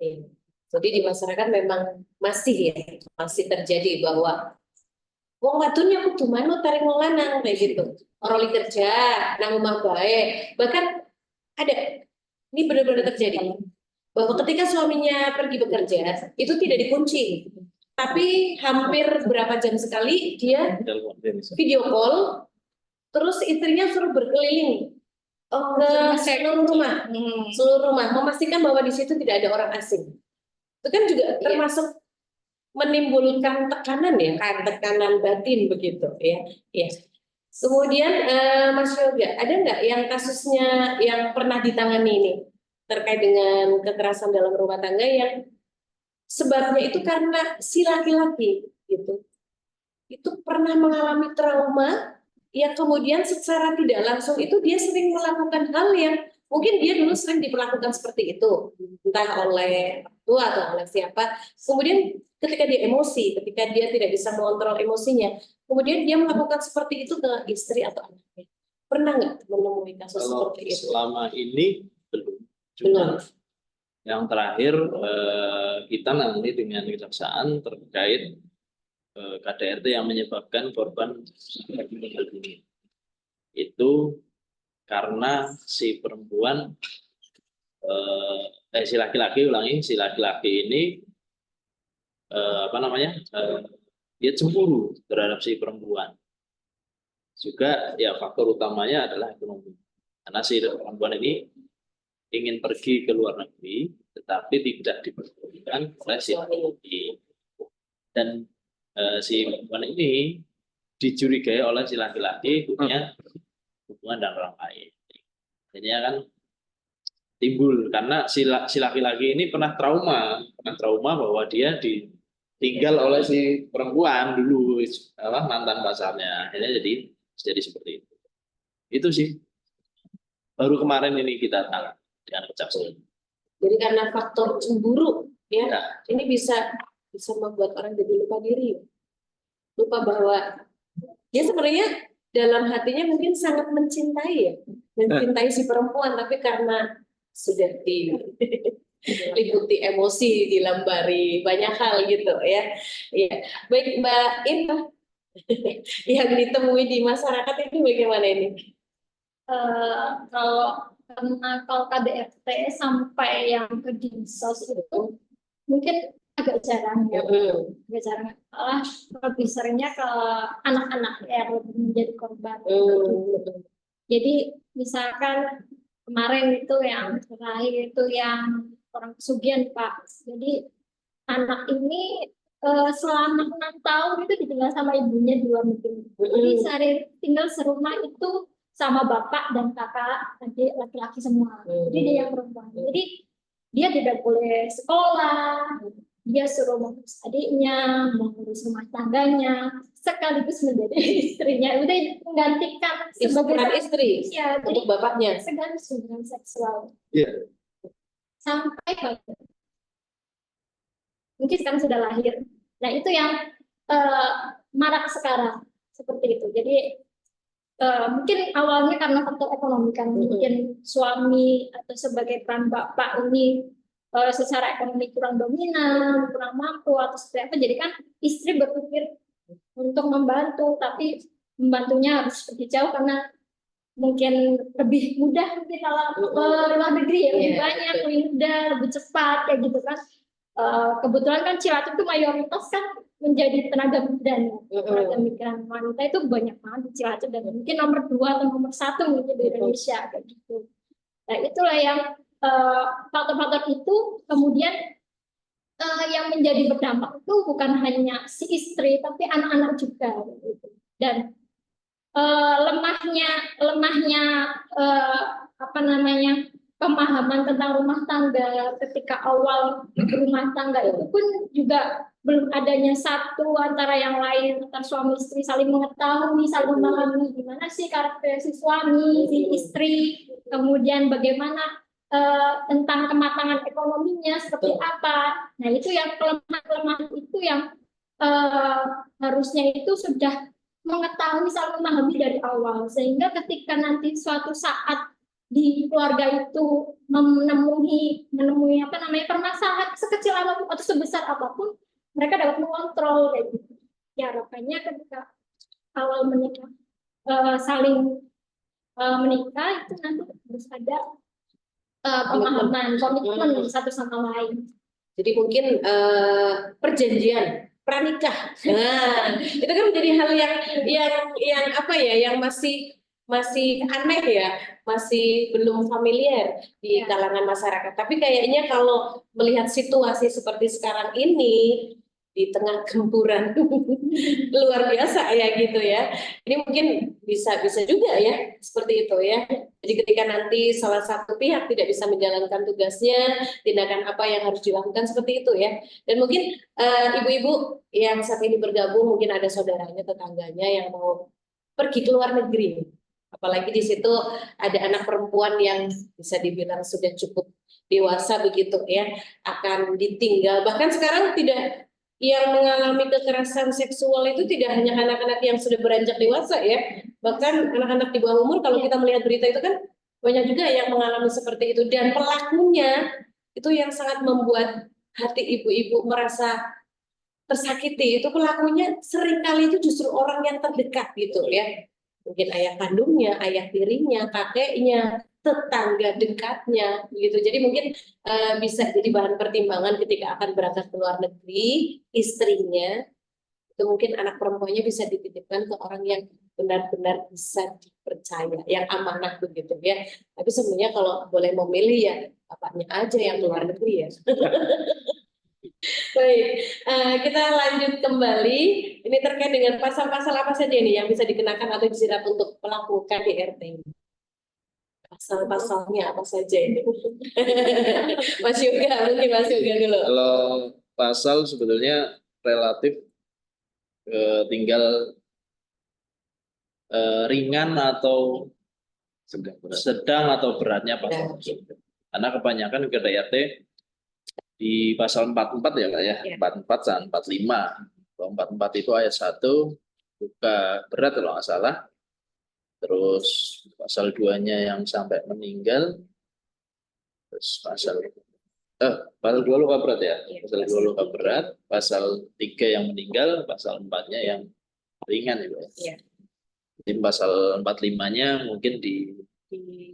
Jadi di masyarakat memang masih terjadi bahwa wong wadon yang kudu manut tarik wong lanang kayak gitu. Orang kerja, nang rumah baik. Bahkan ada, ini benar-benar terjadi bahwa ketika suaminya pergi bekerja itu tidak dikunci, tapi hampir berapa jam sekali dia video call, terus istrinya suruh berkeliling ke seluruh rumah, memastikan bahwa di situ tidak ada orang asing. Itu kan juga termasuk menimbulkan tekanan ya, tekanan batin begitu ya. Kemudian Mas Yoga, ada nggak yang kasusnya yang pernah ditangani ini terkait dengan kekerasan dalam rumah tangga yang sebabnya itu karena si laki-laki gitu itu pernah mengalami trauma yang kemudian secara tidak langsung itu dia sering melakukan hal yang mungkin dia dulu sering diperlakukan seperti itu, entah oleh orang tua atau oleh siapa. Kemudian ketika dia emosi, ketika dia tidak bisa mengontrol emosinya, kemudian dia melakukan seperti itu ke istri atau anaknya. Pernah nggak menemui kasus
Kalau
seperti itu?
selama ini belum.
Belum.
Yang terakhir kita nanti dengan kejaksaan terkait KDRT yang menyebabkan korban sampai meninggal dunia. Itu karena si perempuan si laki-laki ini dia cemburu terhadap si perempuan. Juga ya faktor utamanya adalah ekonomi. Karena si perempuan ini ingin pergi ke luar negeri, tetapi tidak diperbolehkan oleh si laki-laki. Dan si perempuan ini dicurigai oleh si laki-laki punya hubungan dengan orang lain. Jadinya kan timbul karena si laki-laki ini pernah trauma bahwa dia ditinggal oleh si perempuan dulu mantan pacarnya. Akhirnya jadi seperti itu. Itu sih. Baru kemarin ini kita tangkap dengan kejaksaan.
Jadi karena faktor cemburu, ya,
Ya.
ini bisa membuat orang jadi lupa diri, lupa bahwa dia sebenarnya dalam hatinya mungkin sangat mencintai si perempuan, tapi karena sudah diliputi emosi, dilambari banyak hal gitu ya. Ya, baik Mbak Irma, yang ditemui di masyarakat itu bagaimana ini?
Kalau KDRT sampai yang ke dinsos itu mungkin agak jarang ya, agak jarang. Malah lebih seringnya ke anak-anak yang lebih menjadi korban. Jadi misalkan kemarin itu yang terakhir itu yang orang pesugihan Pak. Jadi anak ini selama 6 tahun itu ditinggal sama ibunya 2 minggu. Jadi sehari tinggal serumah itu sama bapak dan kakak, nanti laki-laki semua. Jadi dia yang perempuan. Jadi dia tidak boleh sekolah, dia suruh mengurus adiknya, mengurus rumah tangganya, sekaligus menjadi istrinya. Udah menggantikan sebagai
istri
ya,
untuk bapaknya.
sekaligus hubungan seksual.
Iya.
Sampai mungkin sekarang sudah lahir. Nah itu yang marak sekarang seperti itu. Jadi mungkin awalnya karena faktor ekonomi kan, mungkin suami atau sebagai peran bapak ini secara ekonomi kurang dominan, kurang mampu atau seperti apa, jadi kan istri berpikir untuk membantu, tapi membantunya harus pergi jauh karena mungkin lebih mudah mungkin kalau ke luar negeri ya, lebih banyak, lebih mudah, lebih cepat kayak gitu kan. Kebetulan kan Cilacap itu mayoritas kan menjadi tenaga migran, tenaga migran wanita itu banyak banget di Cilacap dan mungkin nomor 2 atau nomor 1 mungkin di Indonesia kayak gitu. Nah itulah yang faktor-faktor itu kemudian yang menjadi berdampak itu bukan hanya si istri tapi anak-anak juga gitu. Dan lemahnya pemahaman tentang rumah tangga ketika awal rumah tangga itu pun juga belum adanya satu antara yang lain, antara suami istri saling mengetahui, saling memahami gimana sih karakter si suami, si istri, kemudian bagaimana tentang kematangan ekonominya seperti apa. Nah itu yang kelemahan itu yang harusnya itu sudah mengetahui, saling memahami dari awal, sehingga ketika nanti suatu saat di keluarga itu menemui permasalahan sekecil apapun atau sebesar apapun, mereka dapat mengontrol kayak gitu. Ya harapannya ketika awal menikah saling menikah itu nanti harus ada pemahaman, komitmen satu sama lain.
Jadi mungkin perjanjian pranikah, nah itu kan menjadi hal yang apa ya, yang masih aneh ya, masih belum familiar di kalangan masyarakat. Tapi kayaknya kalau melihat situasi seperti sekarang ini, di tengah gempuran luar biasa ya gitu ya. Ini mungkin bisa juga ya seperti itu ya. Jadi ketika nanti salah satu pihak tidak bisa menjalankan tugasnya, tindakan apa yang harus dilakukan seperti itu ya. Dan mungkin ibu-ibu yang saat ini bergabung, mungkin ada saudaranya, tetangganya yang mau pergi ke luar negeri. Apalagi di situ ada anak perempuan yang bisa dibilang sudah cukup dewasa begitu ya, akan ditinggal. Bahkan sekarang tidak, yang mengalami kekerasan seksual itu tidak hanya anak-anak yang sudah beranjak dewasa ya, bahkan anak-anak di bawah umur. Kalau kita melihat berita itu kan banyak juga yang mengalami seperti itu, dan pelakunya itu yang sangat membuat hati ibu-ibu merasa tersakiti. Itu pelakunya seringkali itu justru orang yang terdekat gitu ya, mungkin ayah kandungnya, ayah tirinya, kakeknya, tetangga dekatnya gitu. Jadi mungkin bisa jadi bahan pertimbangan ketika akan berangkat ke luar negeri, istrinya itu mungkin anak perempuannya bisa dititipkan ke orang yang benar-benar bisa dipercaya, yang amanah begitu ya. Tapi sebenarnya kalau boleh memilih ya bapaknya aja yang ke luar negeri ya. Baik, kita lanjut kembali. Ini terkait dengan pasal-pasal apa saja nih yang bisa dikenakan atau dijerat untuk pelaku KDRT. Pasal-pasalnya apa saja ini? Mas Yoga, mungkin Mas Yoga dulu.
Kalau pasal sebetulnya relatif tinggal ringan atau sedang atau beratnya pasal tersebut. Karena kebanyakan KDRT di pasal 44 ya Kak ya, 44 dan 45. Kalau 44 itu ayat 1 luka berat kalau nggak salah. Terus pasal 2-nya yang sampai meninggal. Terus pasal 2 luka berat ya. Pasal 2 luka berat, pasal 3 yang meninggal, pasal 4-nya yang ringan ya.
Iya.
Jadi pasal 45-nya mungkin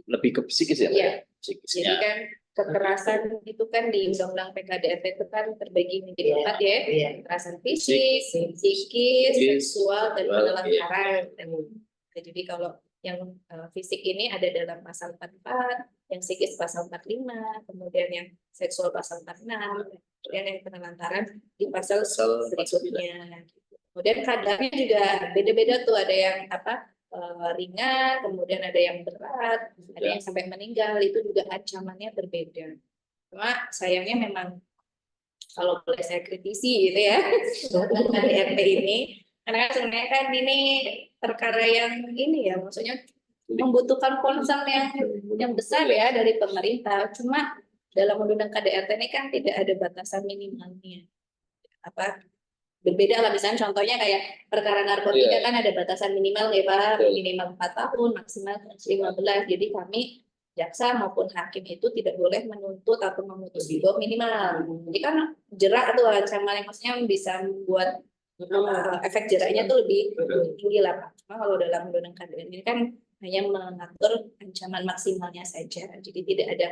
lebih ke psikis ya.
Iya.
Psikisnya.
Jadi kan kekerasan itu kan di Undang-Undang PKDRT itu kan terbagi menjadi 4 ya. Kekerasan fisik, psikis, seksual, dan penelantaran. Jadi kalau yang fisik ini ada dalam pasal 44, yang psikis pasal 45, kemudian yang seksual pasal 46, kemudian yang penelantaran di pasal berikutnya. Kemudian kadarnya juga beda-beda tuh, ada yang ringan, kemudian ada yang berat, ada yang sampai meninggal, itu juga ancamannya berbeda. Cuma sayangnya memang kalau boleh saya kritisi gitu ya, KDRT ini, karena kan sebenarnya kan ini perkara yang ini ya, maksudnya membutuhkan concern yang besar ya dari pemerintah. Cuma dalam undang-undang KDRT ini kan tidak ada batasan minimalnya. Berbeda lah, misalnya contohnya kayak perkara narkotika kan ada batasan minimal ya Pak, minimal 4 tahun, maksimal 15. Jadi kami jaksa maupun hakim itu tidak boleh menuntut atau memutus di bawah minimal. Jadi kan jerak tuh ancaman yang maksudnya bisa membuat efek jeraknya tuh lebih tinggi lah Pak. Cuma kalau dalam undang-undang KDRT ini kan hanya mengatur ancaman maksimalnya saja. Jadi tidak ada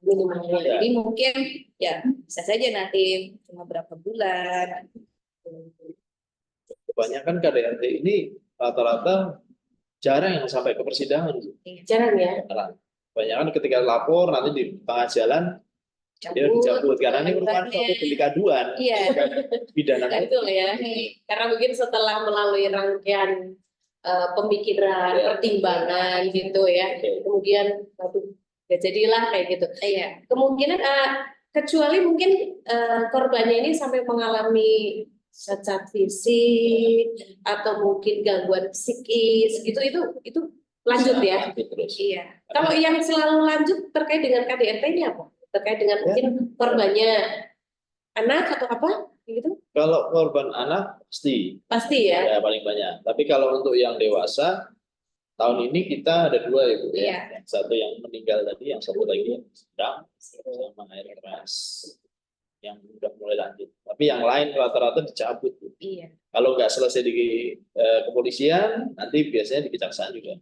minimalnya. Jadi mungkin ya bisa saja nanti cuma berapa bulan.
Kebanyakan KDRT ini rata-rata jarang yang sampai ke persidangan.
Jarang ya.
Kebanyakan ketika lapor nanti di tengah jalan dia dicabut karena ini merupakan suatu delik aduan.
Iya.
Pidana.
Betul ya. Karena mungkin setelah melalui rangkaian pemikiran, pertimbangan gitu ya, kemudian ya jadilah kayak gitu.
Iya.
Kemungkinan kecuali mungkin korbannya ini sampai mengalami cacat fisik atau mungkin gangguan psikis, itu lanjut ya.
Iya.
Kalau yang selalu lanjut terkait dengan KDRT-nya apa? Terkait dengan mungkin korbannya anak atau apa gitu?
Kalau korban anak pasti
ya.
Ya paling banyak. Tapi kalau untuk yang dewasa tahun ini kita ada 2 ya Bu.
Iya.
Yang satu yang meninggal tadi, yang satu lagi yang sedang sama air keras yang sudah mulai lanjut. Tapi yang lain rata-rata dicabut.
Iya.
Kalau nggak selesai di kepolisian, nanti biasanya di kejaksaan juga.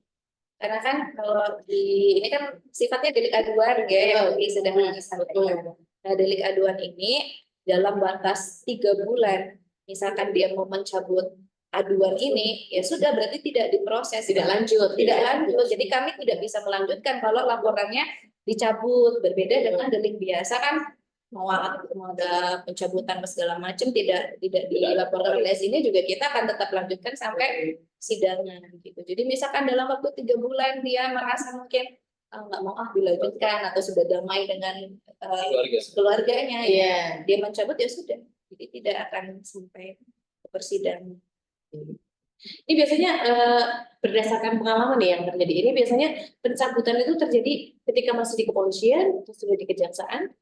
Karena kan kalau ini kan sifatnya delik aduan ya, yang sedang disampaikan. Nah, delik aduan ini dalam batas 3 bulan, misalkan dia mau mencabut aduan ini, ya sudah berarti tidak diproses, tidak lanjut. Jadi kami tidak bisa melanjutkan kalau laporannya dicabut. Berbeda dengan delik biasa kan mau ada pencabutan atau segala macam tidak dilaporkan oleh sini juga kita akan tetap lanjutkan sampai sidangnya gitu. Jadi misalkan dalam waktu 3 bulan dia merasa mungkin nggak mau dilanjutkan atau sudah damai dengan keluarganya ya dia mencabut ya sudah. Jadi tidak akan sampai ke persidangan.
Ini biasanya berdasarkan pengalaman nih yang terjadi. Ini biasanya pencabutan itu terjadi ketika masih di kepolisian atau sudah di kejaksaan.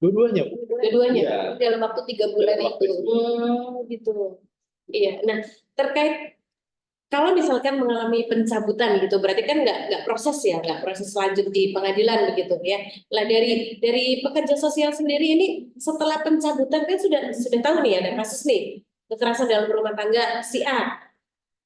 Dua-duanya.
Dua-duanya.
Ya.
Dalam waktu 3 bulan
Dalam waktu
itu.
Gitu. Iya. Nah, terkait kalau misalkan mengalami pencabutan gitu, berarti kan nggak proses ya, nggak proses lanjut di pengadilan begitu ya. Lah dari pekerja sosial sendiri ini setelah pencabutan kan sudah tahu nih ada kasus nih kekerasan dalam rumah tangga si A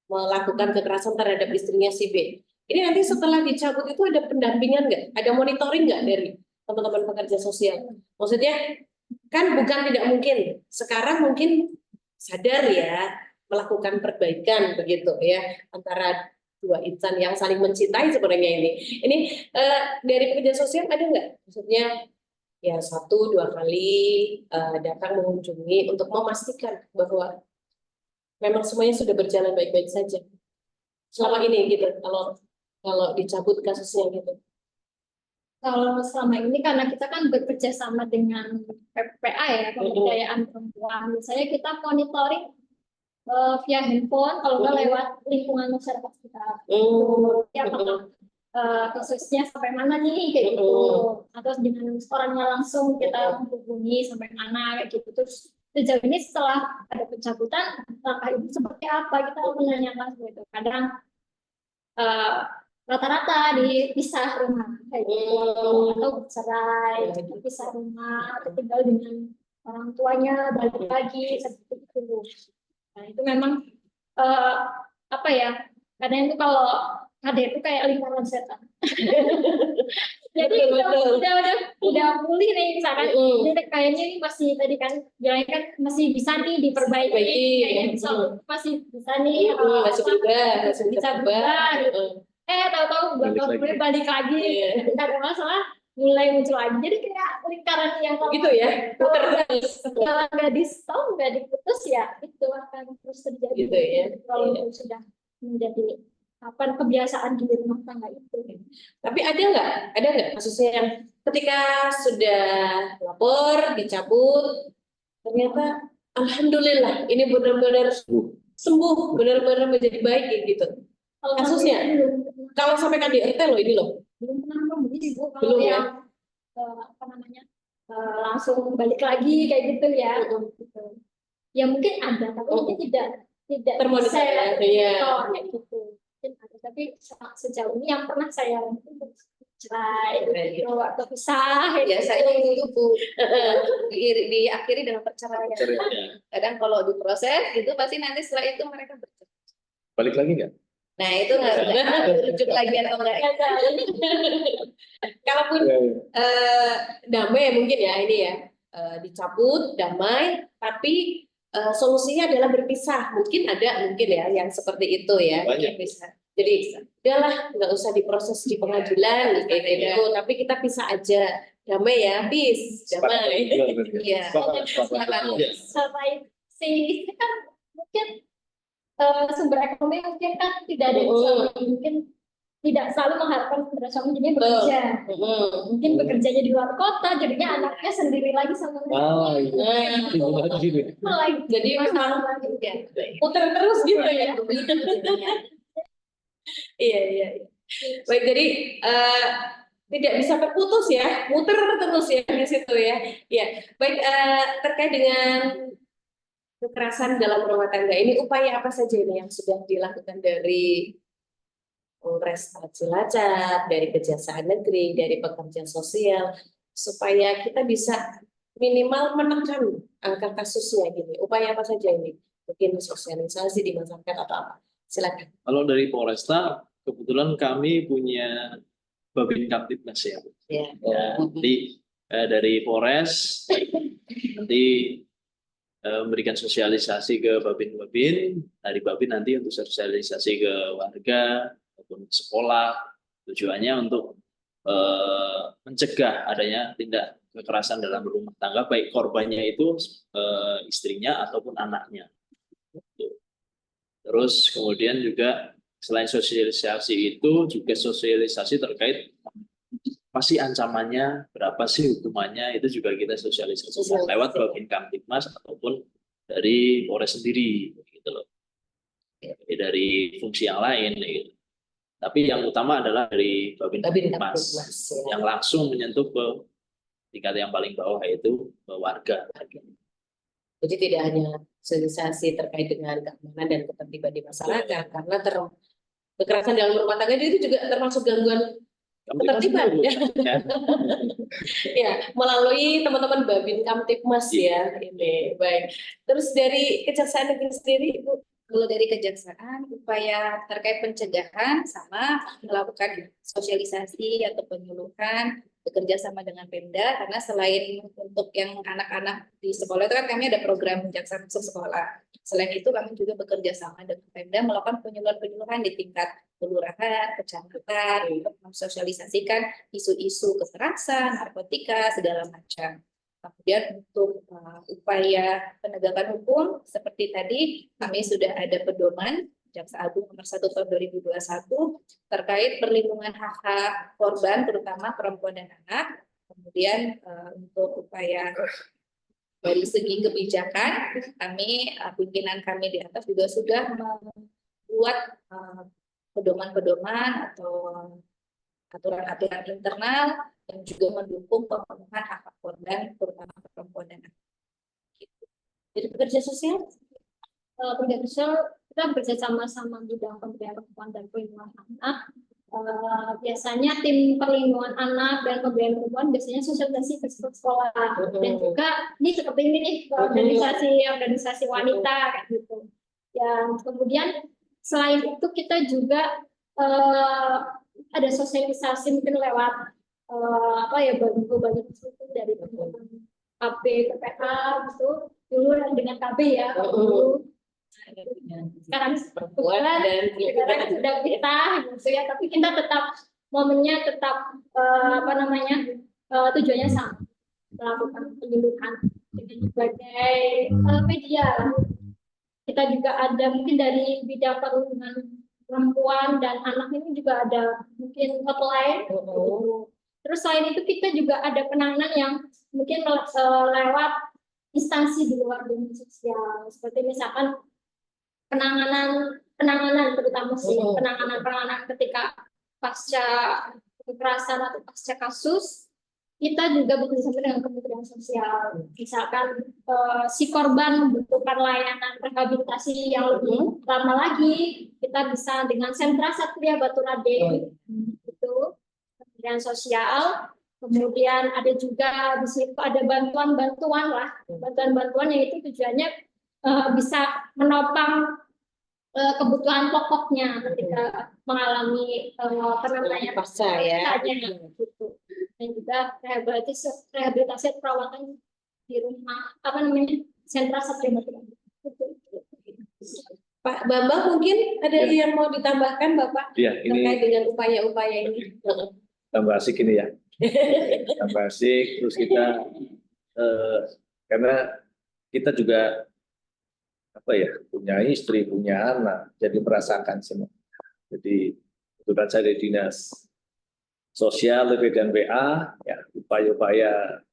melakukan kekerasan terhadap istrinya si B. Ini nanti setelah dicabut itu ada pendampingan nggak? Ada monitoring nggak dari teman-teman pekerja sosial? Maksudnya kan bukan tidak mungkin. Sekarang mungkin sadar ya melakukan perbaikan begitu ya antara dua insan yang saling mencintai sebenarnya ini. Ini dari pekerja sosial ada nggak? Maksudnya ya 1-2 kali datang mengunjungi untuk memastikan bahwa memang semuanya sudah berjalan baik-baik saja selama ini gitu. Kalau dicabut kasusnya gitu.
Kalau selama ini karena kita kan bekerja sama dengan PPA ya, pemberdayaan perempuan, biasanya kita monitoring via handphone, kalau nggak lewat lingkungan masyarakat sekitar. Ya, apakah kasusnya sampai mana nih kayak gitu, atau dengan orangnya langsung kita menghubungi sampai mana kayak gitu. Terus sejauh ini setelah ada pencabutan, langkah itu seperti apa kita menanyakan gitu. Kadang rata-rata dipisah rumah kayak gitu, atau bercerai, pisah rumah, atau tinggal dengan orang tuanya, balik lagi seperti itu. Nah itu memang apa ya? Kadang itu kalau ada itu kayak lingkaran setan. Jadi udah pulih nih misalkan, jadi kayaknya ini masih tadi kan bilangnya kan masih bisa nih diperbaiki, kayaknya masih bisa nih,
masih bisa berubah
gitu. Tahu-tahu gue balik lagi, ada masalah mulai muncul lagi. Jadi kayak lingkaran yang
gitu ya, putar terus.
Kalau nggak di stop, nggak diputus ya itu akan terus terjadi.
Gitu ya.
Kalau itu sudah menjadi kebiasaan di rumah tangga itu.
Tapi ada nggak kasusnya yang ketika sudah lapor dicabut ternyata alhamdulillah ini benar-benar sembuh, benar-benar menjadi baik gitu. Kasusnya kalau sampai KDRT loh ini loh.
Belum pernah begitu kalau yang langsung balik lagi kayak gitu ya. Gitu. Ya mungkin ada, tapi mungkin tidak
termonitor ya.
Kayak gitu. Mungkin ada, tapi sejauh ini yang pernah saya cerai atau pisah
biasanya itu diakhiri dengan perceraian. Kadang kalau diproses gitu pasti nanti setelah itu mereka bercerai.
Balik lagi nggak?
Nah itu nggak rujuk lagi atau enggak?
Kalaupun damai mungkin ya ini ya dicabut damai, tapi solusinya adalah berpisah. Mungkin ya yang seperti itu ya.
Banyak.
Bisa. Jadi udahlah nggak usah diproses di pengadilan kayak gitu, tapi kita pisah aja, damai ya, bis, damai.
Iya.
Selain si istri kan mungkin sumber ekonomi mungkin kan tidak ada mungkin tidak selalu mengharapkan sumber suami jadi bekerja. Mungkin bekerjanya di luar kota, jadinya anaknya sendiri lagi sama
jadi memang putar terus gitu ya. Iya. Baik, jadi tidak bisa terputus ya, muter terus ya di situ ya. Ya, baik, terkait dengan kekerasan dalam rumah tangga ini, upaya apa saja ini yang sudah dilakukan dari Polres Cilacap, dari Kejaksaan Negeri, dari pekerja sosial, supaya kita bisa minimal menekan angka kasusnya gini. Upaya apa saja ini? Mungkin sosialisasi di masyarakat atau apa? Silakan.
Kalau dari Polresta, kebetulan kami punya Babin Kaptibmas ya. Nanti dari Polres nanti memberikan sosialisasi ke Babin-Babin, dari Babin nanti untuk sosialisasi ke warga ataupun sekolah. Tujuannya untuk mencegah adanya tindak kekerasan dalam rumah tangga, baik korbannya itu istrinya ataupun anaknya. Terus kemudian juga selain sosialisasi itu juga sosialisasi terkait apa sih ancamannya, berapa sih hukumannya, itu juga kita sosialisasikan lewat Babin Kamtibmas ataupun dari Polres sendiri gitu loh. Jadi dari fungsi yang lain gitu. Tapi yang utama adalah dari Babin Kamtibmas yang langsung menyentuh ke tingkat yang paling bawah, yaitu warga.
Jadi tidak hanya sosialisasi terkait dengan keamanan dan ketertiban di masyarakat, karena kekerasan dalam rumah tangga itu juga termasuk gangguan ketertiban ya. Ya, melalui teman-teman Babin Kamtibmas ya. Ini baik. Terus dari Kejaksaan Negeri sendiri, Ibu?
Kalau dari Kejaksaan, upaya terkait pencegahan sama melakukan sosialisasi atau penyuluhan, bekerja sama dengan Pemda, karena selain untuk yang anak-anak di sekolah itu kan kami ada program Jaksa Masuk Sekolah. Selain itu kami juga bekerja sama dengan Pemda melakukan penyuluhan-penyuluhan di tingkat kelurahan, kecamatan, untuk mensosialisasikan isu-isu kekerasan, narkotika, segala macam. Kemudian untuk upaya penegakan hukum, seperti tadi kami sudah ada pedoman Jaksa Agung nomor 1 tahun 2021 terkait perlindungan hak-hak korban, terutama perempuan dan anak. Kemudian untuk upaya dari segi kebijakan, pimpinan kami di atas juga sudah membuat pedoman-pedoman atau aturan-aturan internal yang juga mendukung pemenuhan hak korban, terutama perempuan dan anak.
Jadi pekerja sosial,
kita bekerja sama bidang pemberdayaan perempuan dan perlindungan anak. Biasanya tim perlindungan anak dan pemberdayaan perempuan biasanya sosialisasi ke sekolah, dan juga ini seperti ini nih organisasi wanita kayak gitu. Yang kemudian selain itu kita juga ada sosialisasi mungkin lewat bagi dari teman-teman KB, PPA gitu dulu dengan KB ya. Sekarang sekarang sudah kita gitu ya, tapi kita tetap momennya tetap tujuannya sama, melakukan penyuluhan dengan berbagai media. Kita juga ada mungkin dari bidang perlindungan perempuan dan anak ini juga ada mungkin hotline. Terus selain itu kita juga ada penanganan yang mungkin lewat instansi di luar dunia sosial, seperti misalkan penanganan terutama sih penanganan ketika pasca kekerasan atau pasca kasus, kita juga bekerjasama dengan Kementerian Sosial. Misalkan si korban membutuhkan layanan rehabilitasi yang lebih lama lagi, kita bisa dengan Sentra Satria Baturade itu Kementerian Sosial. Kemudian ada juga di situ ada bantuan-bantuan yang itu tujuannya bisa menopang kebutuhan pokoknya ketika mengalami
pasca ya.
Gitu. Dan juga rehabilitasi perawatan di rumah Sentra Satria Baturade.
Pak Bambang mungkin ada yang mau ditambahkan Bapak terkait dengan upaya-upaya ini?
Tambah asik ini ya. Tambah asik, terus kita karena kita juga punya istri, punya anak, jadi merasakan semua. Jadi kebetulan saya di dinas sosial LP dan WA, ya upaya-upaya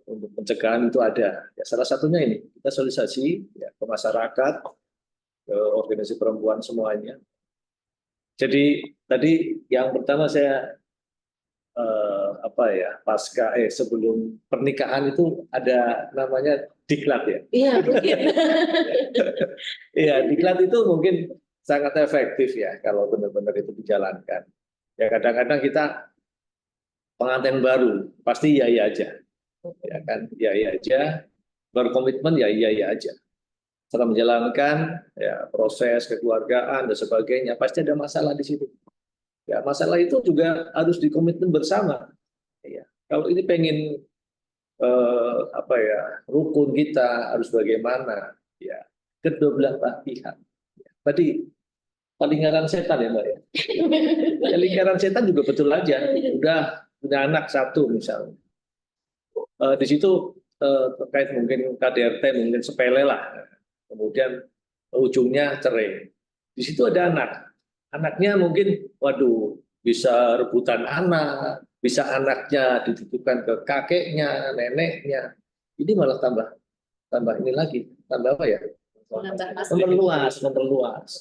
untuk pencegahan itu ada. Ya, salah satunya ini kita sosialisasi ya, ke masyarakat, ke organisasi perempuan semuanya. Jadi tadi yang pertama saya sebelum pernikahan itu ada namanya diklat ya.
Iya, mungkin.
Iya, diklat itu mungkin sangat efektif ya kalau benar-benar itu dijalankan. Ya kadang-kadang kita pengantin baru pasti iya aja. Ya kan, iya aja. Berkomitmen ya iya aja. Setelah menjalankan ya proses kekeluargaan dan sebagainya pasti ada masalah di situ. Ya, masalah itu juga harus dikomitmen bersama. Ya, kalau ini pengen rukun kita harus bagaimana? Ya, kedua belah pihak. Ya, tadi lingkaran setan ya Mbak ya. Ya, lingkaran setan juga betul aja. Udah punya anak satu misalnya. di situ terkait mungkin KDRT mungkin sepele lah, kemudian ujungnya cerai. Di situ ada anaknya mungkin, waduh, bisa rebutan anak, bisa anaknya dititipkan ke kakeknya, neneknya. Ini malah tambah ini lagi, tambah apa ya? Memperluas.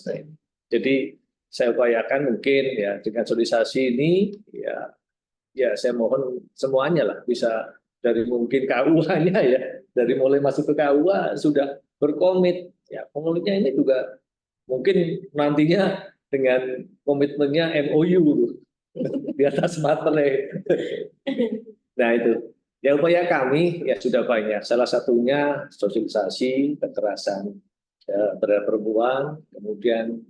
Nah, jadi saya upayakan mungkin ya dengan sosialisasi ini ya saya mohon semuanya lah bisa dari mungkin KUA-nya ya, dari mulai masuk ke KUA sudah berkomit ya, pengolahnya ini juga mungkin nantinya dengan komitmennya MOU di atas materai. Nah itu ya, upaya kami ya sudah banyak, salah satunya sosialisasi kekerasan terhadap perempuan, kemudian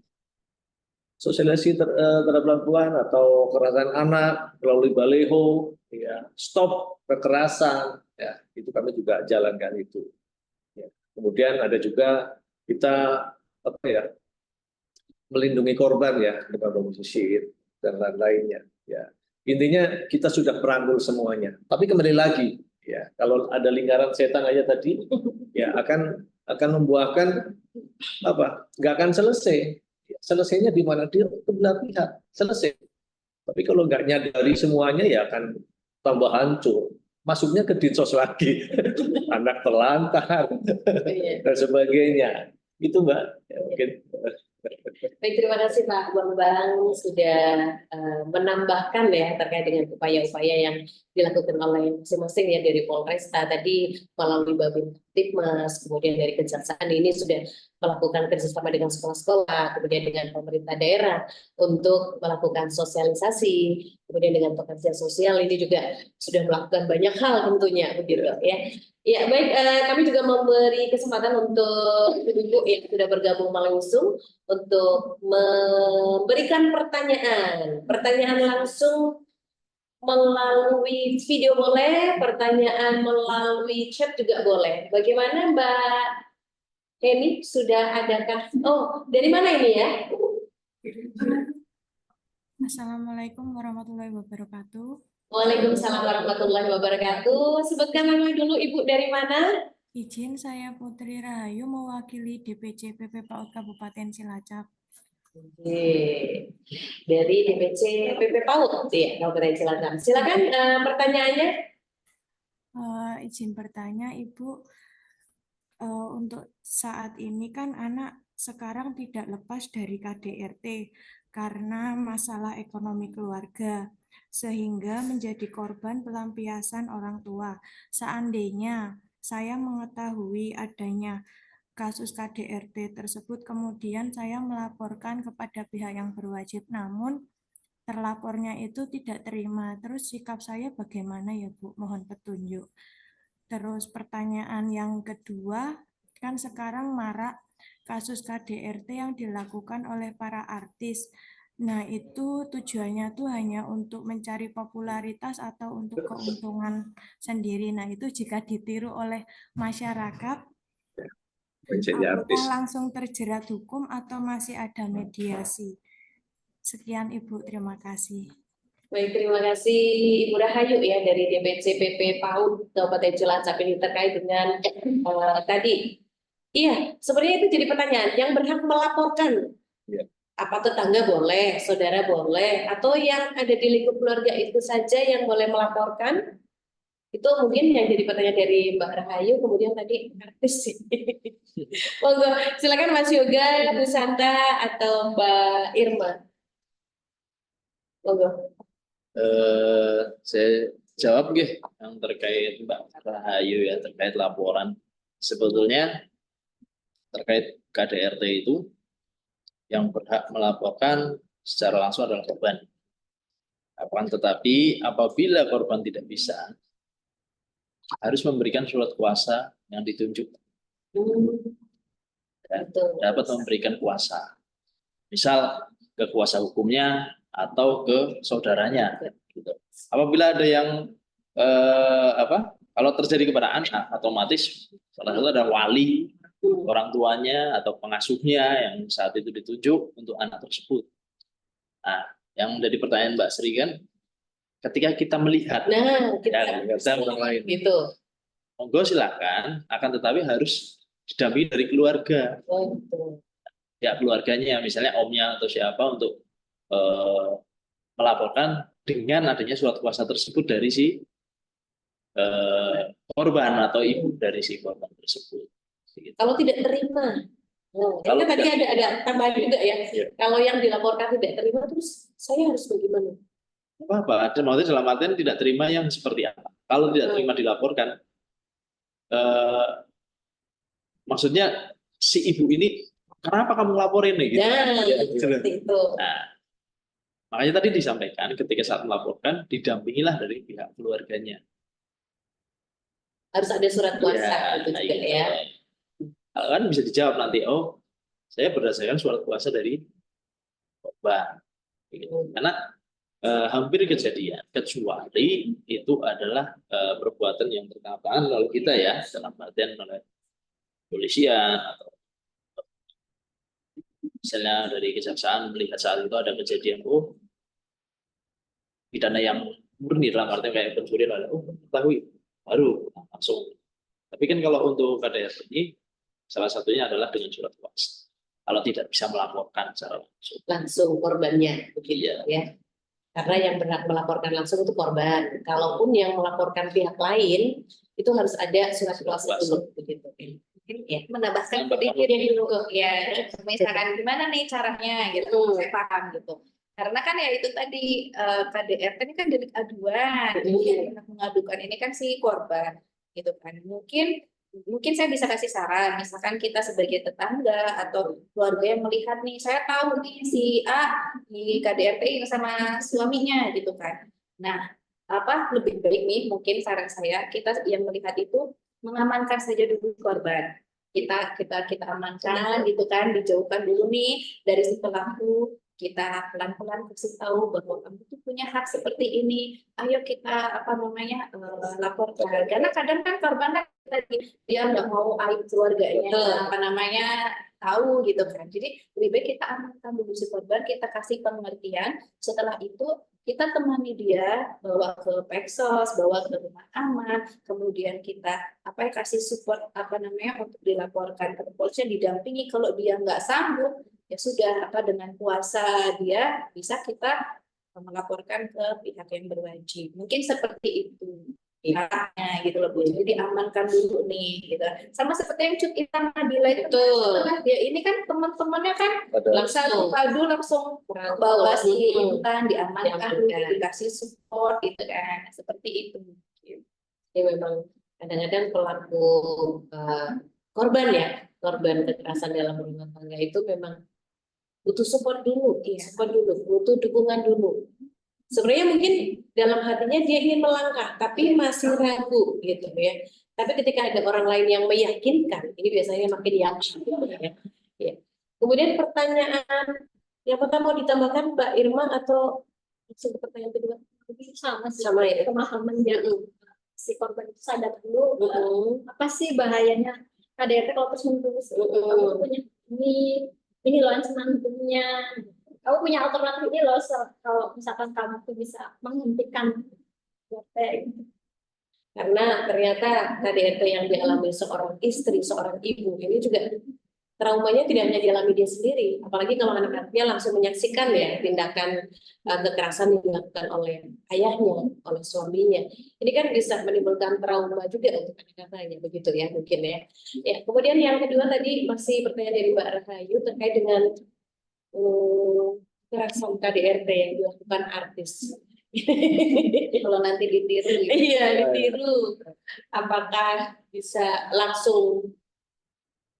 sosialisasi terhadap perempuan atau kekerasan anak melalui baleho, ya, stop kekerasan, ya, itu kami juga jalankan itu. Ya. Kemudian ada juga kita apa ya, melindungi korban ya dengan pemusir dan lain-lainnya. Ya. Intinya kita sudah merangkul semuanya. Tapi kembali lagi, ya, kalau ada lingkaran setan aja tadi, ya akan membuahkan apa? Nggak akan selesai. Selesainya di mana, dia benar pihak selesai. Tapi kalau nggak nyadari semuanya ya akan tambah hancur. Masuknya ke dinsos lagi, anak terlantar dan sebagainya. Itu Mbak. Ya, mungkin.
Baik, terima kasih Pak Bambang sudah menambahkan ya terkait dengan upaya-upaya yang dilakukan oleh masing-masing ya dari Polresta tadi melalui Babin Tipmas, kemudian dari Kejaksaan ini sudah melakukan kerjasama dengan sekolah-sekolah, kemudian dengan pemerintah daerah untuk melakukan sosialisasi, kemudian dengan pekerja sosial ini juga sudah melakukan banyak hal tentunya begitu ya. Ya baik, kami juga memberi kesempatan untuk ibu yang sudah bergabung langsung untuk memberikan pertanyaan langsung melalui video boleh, pertanyaan melalui chat juga boleh. Bagaimana Mbak Heni, sudah adakah? Oh, dari mana ini ya?
Assalamualaikum warahmatullahi wabarakatuh.
Waalaikumsalam warahmatullahi wabarakatuh. Sebutkan nama dulu Ibu dari mana?
Izin saya Putri Rahayu mewakili DPC PP PAUD Kabupaten Cilacap.
Oke. Dari DPC PP PAUD ya, Kabupaten Cilacap. Silakan pertanyaannya.
Izin bertanya Ibu, untuk saat ini kan anak sekarang tidak lepas dari KDRT karena masalah ekonomi keluarga, sehingga menjadi korban pelampiasan orang tua. Seandainya saya mengetahui adanya kasus KDRT tersebut, kemudian saya melaporkan kepada pihak yang berwajib, namun terlapornya itu tidak terima. Terus sikap saya bagaimana ya Bu? Mohon petunjuk. Terus pertanyaan yang kedua, kan sekarang marak kasus KDRT yang dilakukan oleh para artis. Nah, itu tujuannya tuh hanya untuk mencari popularitas atau untuk keuntungan sendiri. Nah, itu jika ditiru oleh masyarakat, apakah langsung terjerat hukum atau masih ada mediasi? Sekian Ibu, terima kasih.
Baik, terima kasih Ibu Rahayu ya dari DPC PP PAUD Kabupaten Cilacap ini terkait dengan tadi. Iya, sebenarnya itu jadi pertanyaan. Yang berhak melaporkan, apa tetangga boleh, saudara boleh, atau yang ada di lingkup keluarga itu saja yang boleh melaporkan? Itu mungkin yang jadi pertanyaan dari Mbak Rahayu, kemudian tadi artis. Monggo, silakan Mas Yoga, Bu Santa, atau Mbak Irma. Monggo.
Saya jawab nggih yang terkait Mbak Rahayu ya, terkait laporan. Sebetulnya terkait KDRT itu yang berhak melaporkan secara langsung adalah korban. Akan tetapi apabila korban tidak bisa, harus memberikan surat kuasa yang ditunjuk. Dapat memberikan kuasa. Misal ke kuasa hukumnya atau ke saudaranya. Gitu. Apabila ada yang kalau terjadi kepada anak, otomatis salah satu ada wali, orang tuanya atau pengasuhnya yang saat itu ditunjuk untuk anak tersebut. Nah, yang menjadi pertanyaan Mbak Sri kan, ketika kita melihat,
Nah,
ya,
Kita orang lain.
gitu.
monggo silakan, akan tetapi harus didampingi dari keluarga,
Oh, gitu.
ya keluarganya, misalnya omnya atau siapa untuk eh, melaporkan dengan adanya surat kuasa tersebut dari si korban atau ibu dari si korban tersebut. Gitu.
Kalau tidak terima, nah,
Kalau
kan tadi
tidak-
ada tambahan juga ya.
Iya.
Kalau yang dilaporkan tidak terima, terus saya harus bagaimana?
Apa? Maksudnya dalam artian tidak terima yang seperti apa? Kalau tidak terima dilaporkan, maksudnya si ibu ini kenapa kamu laporin nih? Gitu.
Nah,
Ya,
seperti itu.
Nah, makanya tadi disampaikan ketika saat melaporkan didampingilah dari pihak keluarganya.
Harus ada surat kuasa gitu
nah,
juga
gitu.
ya.
Kan bisa dijawab nanti, oh saya berdasarkan surat kuasa dari korban. Gitu. Karena hampir kejadian, kecuali itu adalah perbuatan yang terkait oleh kita ya, dalam artian oleh polisian atau misalnya dari kejaksaan melihat saat itu ada kejadian, oh pidana yang murni dalam artian kayak pencurian, ada oh ketahui baru langsung. Tapi kan kalau untuk KDRT ini salah satunya adalah dengan surat kuasa. Kalau tidak bisa melaporkan secara
Langsung korbannya, begitu ya. Karena yang berhak melaporkan langsung itu korban. Kalaupun yang melaporkan pihak lain, itu harus ada surat kuasa dulu, begitu.
Mungkin ya, menambahkan
Menambahkan
sedikit dulu ya, misalkan gimana nih caranya gitu, saya paham gitu. Karena kan ya itu tadi KDRT ini kan delik aduan, yang mengadukan ini kan si korban gitu kan. Mungkin saya bisa kasih saran, misalkan kita sebagai tetangga atau keluarga yang melihat nih, saya tahu nih si A di KDRT ini sama suaminya gitu kan. Nah, apa lebih baik nih mungkin saran saya kita yang melihat itu mengamankan saja dulu korban. Kita amankan gitu kan, dijauhkan dulu nih dari si pelaku, kita pelan-pelan kasih tahu bahwa kamu tuh punya hak seperti ini. Ayo kita laporkan. Karena kadang kan korban kan tadi dia nggak mau aib keluarganya, tahu gitu kan. Jadi lebih baik kita amankan dulu si korban, kita kasih pengertian. Setelah itu kita temani dia, bawa ke Peksos, bawa ke rumah aman, kemudian kita kasih support untuk dilaporkan ke kepolisian, didampingi. Kalau dia nggak sanggup, ya sudah dengan kuasa dia bisa kita melaporkan ke pihak yang berwajib. Mungkin seperti itu caranya gitu loh Bu. Jadi diamankan dulu nih gitu. Sama seperti yang Cuk Intan Nabila itu. Dia ini kan teman-temannya kan langsung bawa si Intan, diamankan dulu, dikasih support gitu kan. Seperti itu.
Ya memang kadang-kadang pelaku korban kekerasan dalam rumah tangga itu memang butuh support dulu, butuh dukungan dulu. Sebenarnya mungkin dalam hatinya dia ingin melangkah, tapi masih ragu gitu ya. Tapi ketika ada orang lain yang meyakinkan, ini biasanya makin yakin. Ya. Kemudian pertanyaan yang pertama mau ditambahkan Mbak Irma atau langsung ke pertanyaan kedua? Sama ya.
Pemahaman yang si korban itu sadar dulu apa sih bahayanya KDRT kalau terus menerus. Kamu punya ini loh ancaman hukumnya. Kamu punya alternatif ini loh kalau misalkan kamu tuh bisa menghentikan KDRT.
Karena ternyata KDRT yang dialami seorang istri, seorang ibu ini juga traumanya tidak hanya dialami dia sendiri, apalagi kalau anak-anaknya langsung menyaksikan ya tindakan kekerasan yang dilakukan oleh ayahnya, oleh suaminya. Ini kan bisa menimbulkan trauma juga untuk anak-anaknya, begitu ya mungkin ya. Ya, kemudian yang kedua tadi masih pertanyaan dari Mbak Rahayu terkait dengan kekerasan KDRT yang dilakukan artis.
Kalau nanti ditiru gitu.
Iya, ditiru. Apakah bisa langsung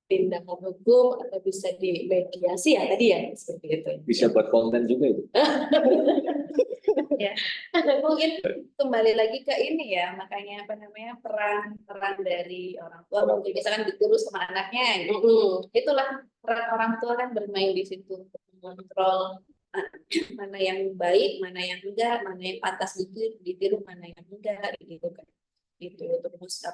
tindakan hukum atau bisa dimediasi ya tadi ya seperti itu.
Bisa buat konten juga itu.
Ya. Mungkin kembali lagi ke ini ya, makanya peran dari orang tua mungkin misalkan ditiru sama anaknya gitu. Itulah peran orang tua kan bermain di situ untuk mengontrol mana yang baik, mana yang enggak, mana yang pantas ditiru, mana yang enggak gitu kan. Itu terus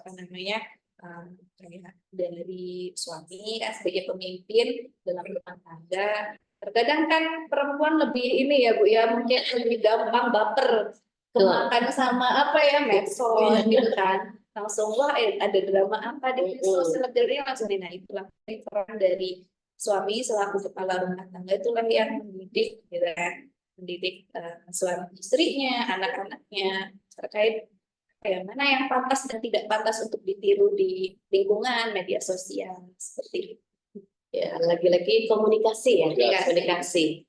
kayak dari suami kan sebagai pemimpin dalam rumah tangga. Terkadang kan perempuan lebih ini ya Bu ya, mungkin lebih gampang baper kemakan sama apa ya medsos gitu kan, langsung wah ada drama apa di medsos, selebgram langsung nah itulah peran dari suami selaku kepala rumah tangga, itulah yang mendidik gitu kan, mendidik suami istrinya, anak-anaknya terkait mana yang pantas dan tidak pantas untuk ditiru di lingkungan media sosial seperti itu.
Ya, lagi-lagi komunikasi ya,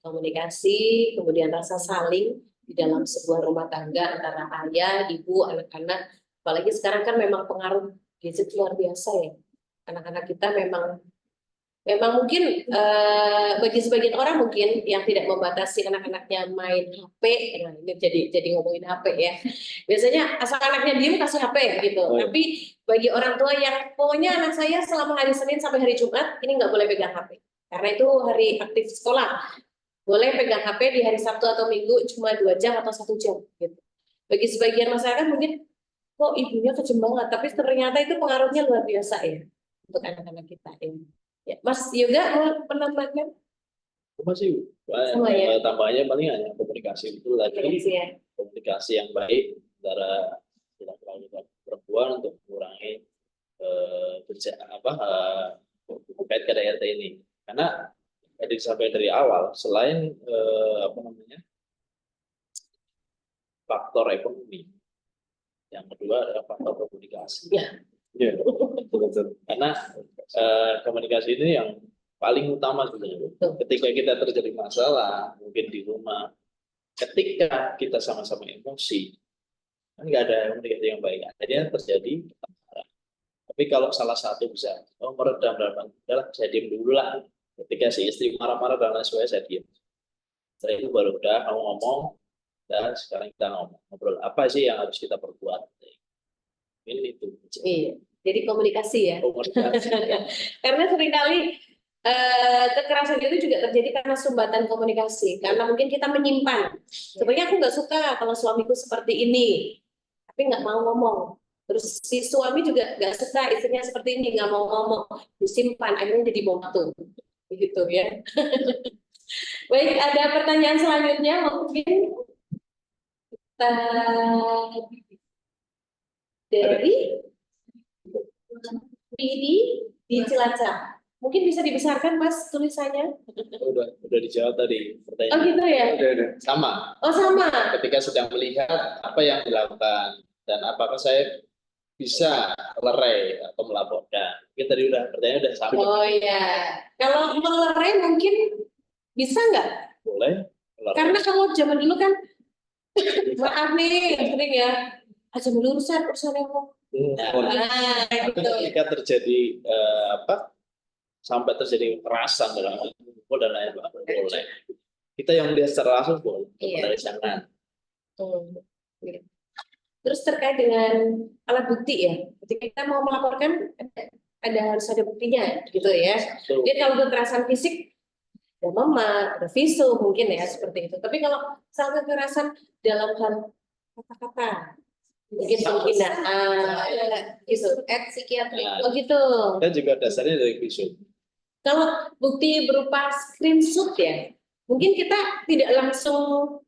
komunikasi, kemudian rasa saling di dalam sebuah rumah tangga antara ayah, ibu, anak-anak. Apalagi sekarang kan memang pengaruh gadget luar biasa ya. Anak-anak kita memang mungkin bagi sebagian orang mungkin yang tidak membatasi anak-anaknya main HP, nah ini jadi ngomongin HP ya. Biasanya asal anaknya diem kasih HP gitu. Tapi bagi orang tua yang pokoknya anak saya selama hari Senin sampai hari Jumat ini nggak boleh pegang HP. Karena itu hari aktif sekolah. Boleh pegang HP di hari Sabtu atau Minggu cuma 2 jam atau 1 jam gitu. Bagi sebagian masyarakat mungkin kok ibunya kejem banget, tapi ternyata itu pengaruhnya luar biasa ya untuk anak-anak kita ini. Ya, Mas Yoga mau menambahkan?
Masih
Sama ya?
tambahannya paling hanya komunikasi itu lagi,
Ya.
komunikasi yang baik antara laki-laki dan perempuan untuk mengurangi terkait KDRT ini. Karena tadi disampaikan dari awal, selain faktor ekonomi, yang kedua adalah faktor komunikasi.
Ya.
Karena komunikasi ini yang paling utama sebenarnya. Ketika kita terjadi masalah, mungkin di rumah, ketika kita sama-sama emosi, kan nggak ada komunikasi yang baik. Akhirnya terjadi pertengkaran. Tapi kalau salah satu bisa meredam, udahlah saya diam dulu lah. Ketika si istri marah-marah dan lain sebagainya, saya diam. Setelah itu baru udah kamu ngomong, dan sekarang kita ngobrol apa sih yang harus kita perbuat. Ini itu.
Iya. Jadi komunikasi ya.
Komunikasi.
Karena seringkali kekerasan itu juga terjadi karena sumbatan komunikasi. Karena mungkin kita menyimpan. Sebenarnya aku nggak suka kalau suamiku seperti ini, tapi nggak mau ngomong. Terus si suami juga nggak suka istrinya seperti ini, nggak mau ngomong, disimpan, akhirnya jadi bom begitu ya. Baik, ada pertanyaan selanjutnya mungkin kita dari di Cilacap. Mungkin bisa dibesarkan Mas tulisannya?
Udah dijawab tadi
Oh
pertanyaan.
gitu ya?
Sama.
Oh sama.
Ketika sedang melihat apa yang dilakukan dan apakah saya bisa melerai atau melaporkan. Kita tadi pertanyaan udah sama.
Oh iya. Kalau melerai mungkin bisa nggak?
Boleh. Melerai.
Karena kalau zaman dulu kan maaf nih sering ya. Aja dulu urusan yang mau.
Tapi ketika terjadi sampai terjadi kekerasan dalam kumpul dan lain sebagainya, boleh. Kita yang melihat secara langsung boleh, dari jangan.
Terus terkait dengan alat bukti ya, ketika kita mau melaporkan harus ada buktinya, gitu ya. Jadi kalau kekerasan fisik, ada mema, ada visu mungkin ya seperti itu. Tapi kalau soal kekerasan dalam hal kata-kata, mungkin penghinaan, gitu.
Psikiatri.
Oh gitu.
Dan juga dasarnya dari visu.
Kalau bukti berupa screenshot ya, mungkin kita tidak langsung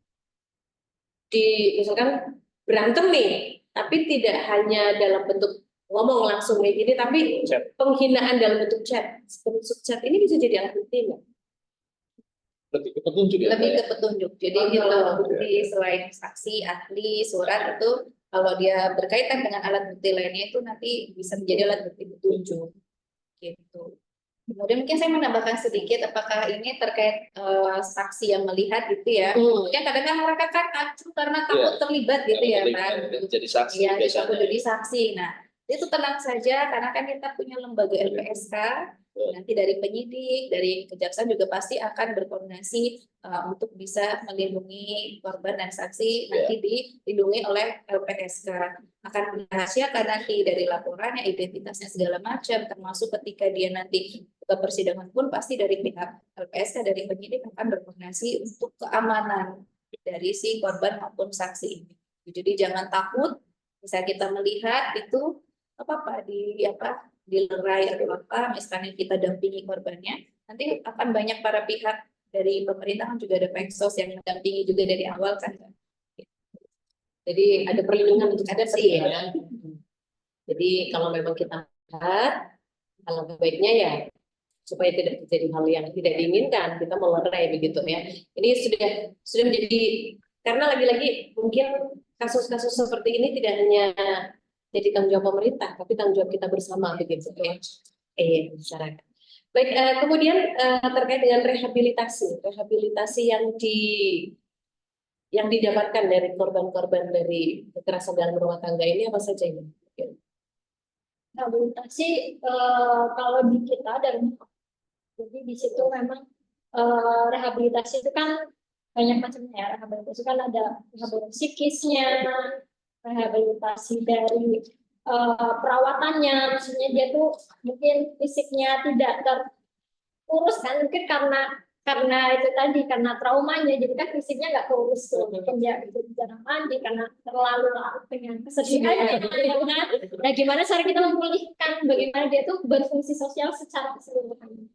misalkan berantem nih, tapi tidak hanya dalam bentuk ngomong langsung kayak gini, tapi penghinaan dalam bentuk chat. Screenshot chat ini bisa jadi alat bukti nggak?
Lebih ke petunjuk ya?
Lebih ke petunjuk. Jadi gitu, bukti selain saksi, ahli, surat itu kalau dia berkaitan dengan alat bukti lainnya itu nanti bisa menjadi alat bukti petunjuk. Gitu. Kemudian mungkin saya menambahkan sedikit, apakah ini terkait saksi yang melihat gitu ya? Mungkin kadang-kadang mereka kan acuh karena takut terlibat gitu ya kan?
Jadi saksi
ya,
biasanya.
jadi saksi. Nah, itu tenang saja karena kan kita punya lembaga LPSK. Nanti dari penyidik, dari kejaksaan juga pasti akan berkoordinasi untuk bisa melindungi korban dan saksi nanti dilindungi oleh LPSK. Akan dirahasiakan nanti dari laporannya, identitasnya segala macam, termasuk ketika dia nanti ke persidangan pun pasti dari pihak LPSK, dari penyidik akan berkoordinasi untuk keamanan dari si korban maupun saksi ini. Jadi jangan takut, bisa kita melihat itu apa-apa dilerai atau apa, misalnya kita dampingi korbannya, nanti akan banyak para pihak dari pemerintahan juga ada Peksos yang mendampingi juga dari awal kan.
Jadi ada perlindungan untuk ada sih ya. Jadi kalau memang kita lihat, kalau baiknya ya supaya tidak terjadi hal yang tidak diinginkan, kita melerai begitu ya. Ini sudah menjadi, karena lagi-lagi mungkin kasus-kasus seperti ini tidak hanya jadi tanggung jawab pemerintah, tapi tanggung jawab kita bersama begitu ya. Masyarakat. Baik, kemudian terkait dengan rehabilitasi yang didapatkan dari korban-korban dari kekerasan dalam rumah tangga ini apa saja ini?
Rehabilitasi kalau di kita dari jadi di situ memang rehabilitasi itu kan banyak macamnya ya. Rehabilitasi kan ada rehabilitasi psikisnya, rehabilitasi dari perawatannya, maksudnya dia tuh mungkin fisiknya tidak terurus kan, mungkin karena itu tadi, karena traumanya, jadi kan fisiknya nggak terurus tuh, mungkin dia jarang mandi karena terlalu larut dengan kesedihannya, ya kan? Nah, gimana cara kita memulihkan, bagaimana dia tuh berfungsi sosial secara keseluruhan,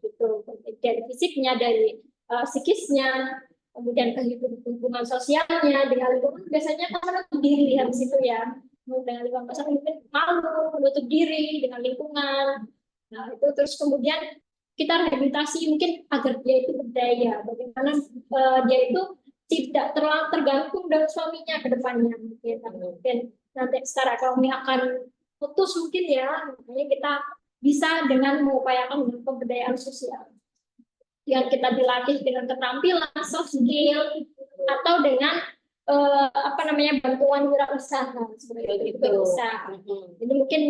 gitu, dari fisiknya, dari psikisnya, kemudian hubungan sosialnya dengan lingkungan, biasanya kan menutup diri habis itu ya, dengan lingkungan masyarakat mungkin malu, menutup diri dengan lingkungan. Nah, itu terus kemudian kita rehabilitasi mungkin agar dia itu berdaya, bagaimana dia itu tidak terlalu tergantung dengan suaminya ke depannya, mungkin nanti secara ekonomi akan putus mungkin ya, makanya kita bisa dengan mengupayakan pemberdayaan sosial yang kita dilatih dengan keterampilan soft skill atau dengan bantuan wirausaha seperti itu bisa. Jadi mungkin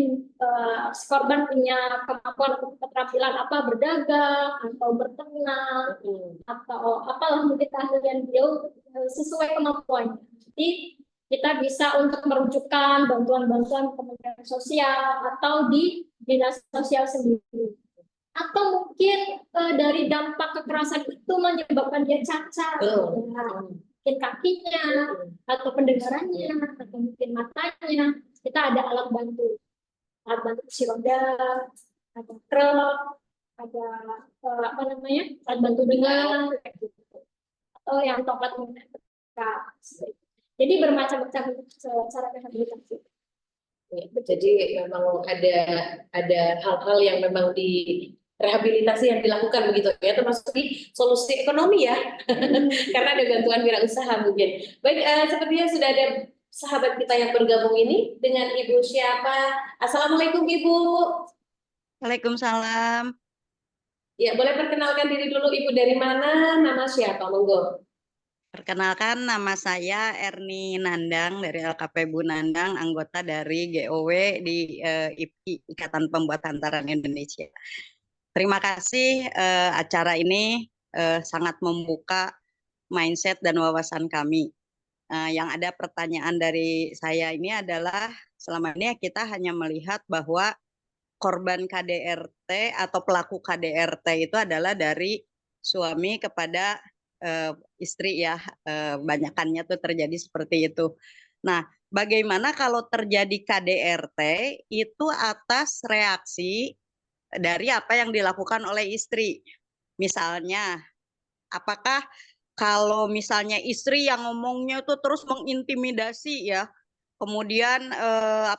korban punya kemampuan atau keterampilan apa, berdagang atau berternak atau apalah mungkin keahlian beliau sesuai kemampuannya. Jadi kita bisa untuk merujukkan bantuan-bantuan Kementerian Sosial atau di dinas sosial sendiri. Atau mungkin dari dampak kekerasan itu menyebabkan dia cacat. Mungkin kakinya, atau pendengarannya, atau mungkin matanya, kita ada alat bantu kursi roda, ada truk, ada alat bantu dengan, atau yang tongkat mereka. Jadi bermacam-macam cara rehabilitasi.
Jadi memang ada hal-hal yang memang di rehabilitasi yang dilakukan begitu ya, termasuk di solusi ekonomi ya, karena ada bantuan wirausaha mungkin. Baik, sepertinya sudah ada sahabat kita yang bergabung ini dengan Ibu siapa? Assalamualaikum Ibu.
Waalaikumsalam.
Ya, boleh perkenalkan diri dulu, Ibu dari mana, nama siapa, monggo.
Perkenalkan, nama saya Erni Nandang dari LKP Bu Nandang, anggota dari GOW di IPI, Ikatan Pembuat Hantaran Indonesia. Terima kasih, acara ini sangat membuka mindset dan wawasan kami. Yang ada pertanyaan dari saya ini adalah, selama ini kita hanya melihat bahwa korban KDRT atau pelaku KDRT itu adalah dari suami kepada istri ya, banyakannya tuh terjadi seperti itu. Nah, bagaimana kalau terjadi KDRT itu atas reaksi dari apa yang dilakukan oleh istri? Misalnya, apakah kalau misalnya istri yang ngomongnya itu terus mengintimidasi ya, kemudian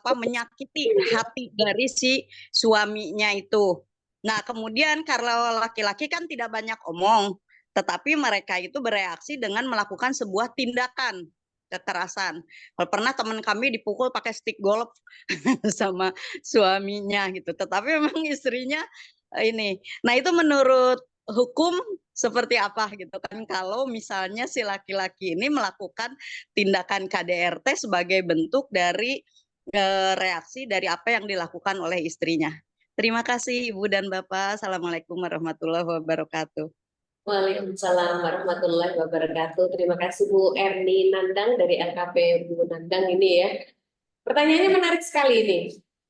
menyakiti hati dari si suaminya itu. Nah, kemudian kalau laki-laki kan tidak banyak omong, tetapi mereka itu bereaksi dengan melakukan sebuah tindakan kekerasan. Pernah teman kami dipukul pakai stick golf sama suaminya gitu. Tetapi memang istrinya ini. Nah, itu menurut hukum seperti apa gitu kan, kalau misalnya si laki-laki ini melakukan tindakan KDRT sebagai bentuk dari reaksi dari apa yang dilakukan oleh istrinya. Terima kasih Ibu dan Bapak. Assalamualaikum warahmatullahi wabarakatuh.
Waalaikumsalam warahmatullahi wabarakatuh. Terima kasih Bu Erni Nandang dari LKP Bu Nandang ini ya. Pertanyaannya menarik sekali ini.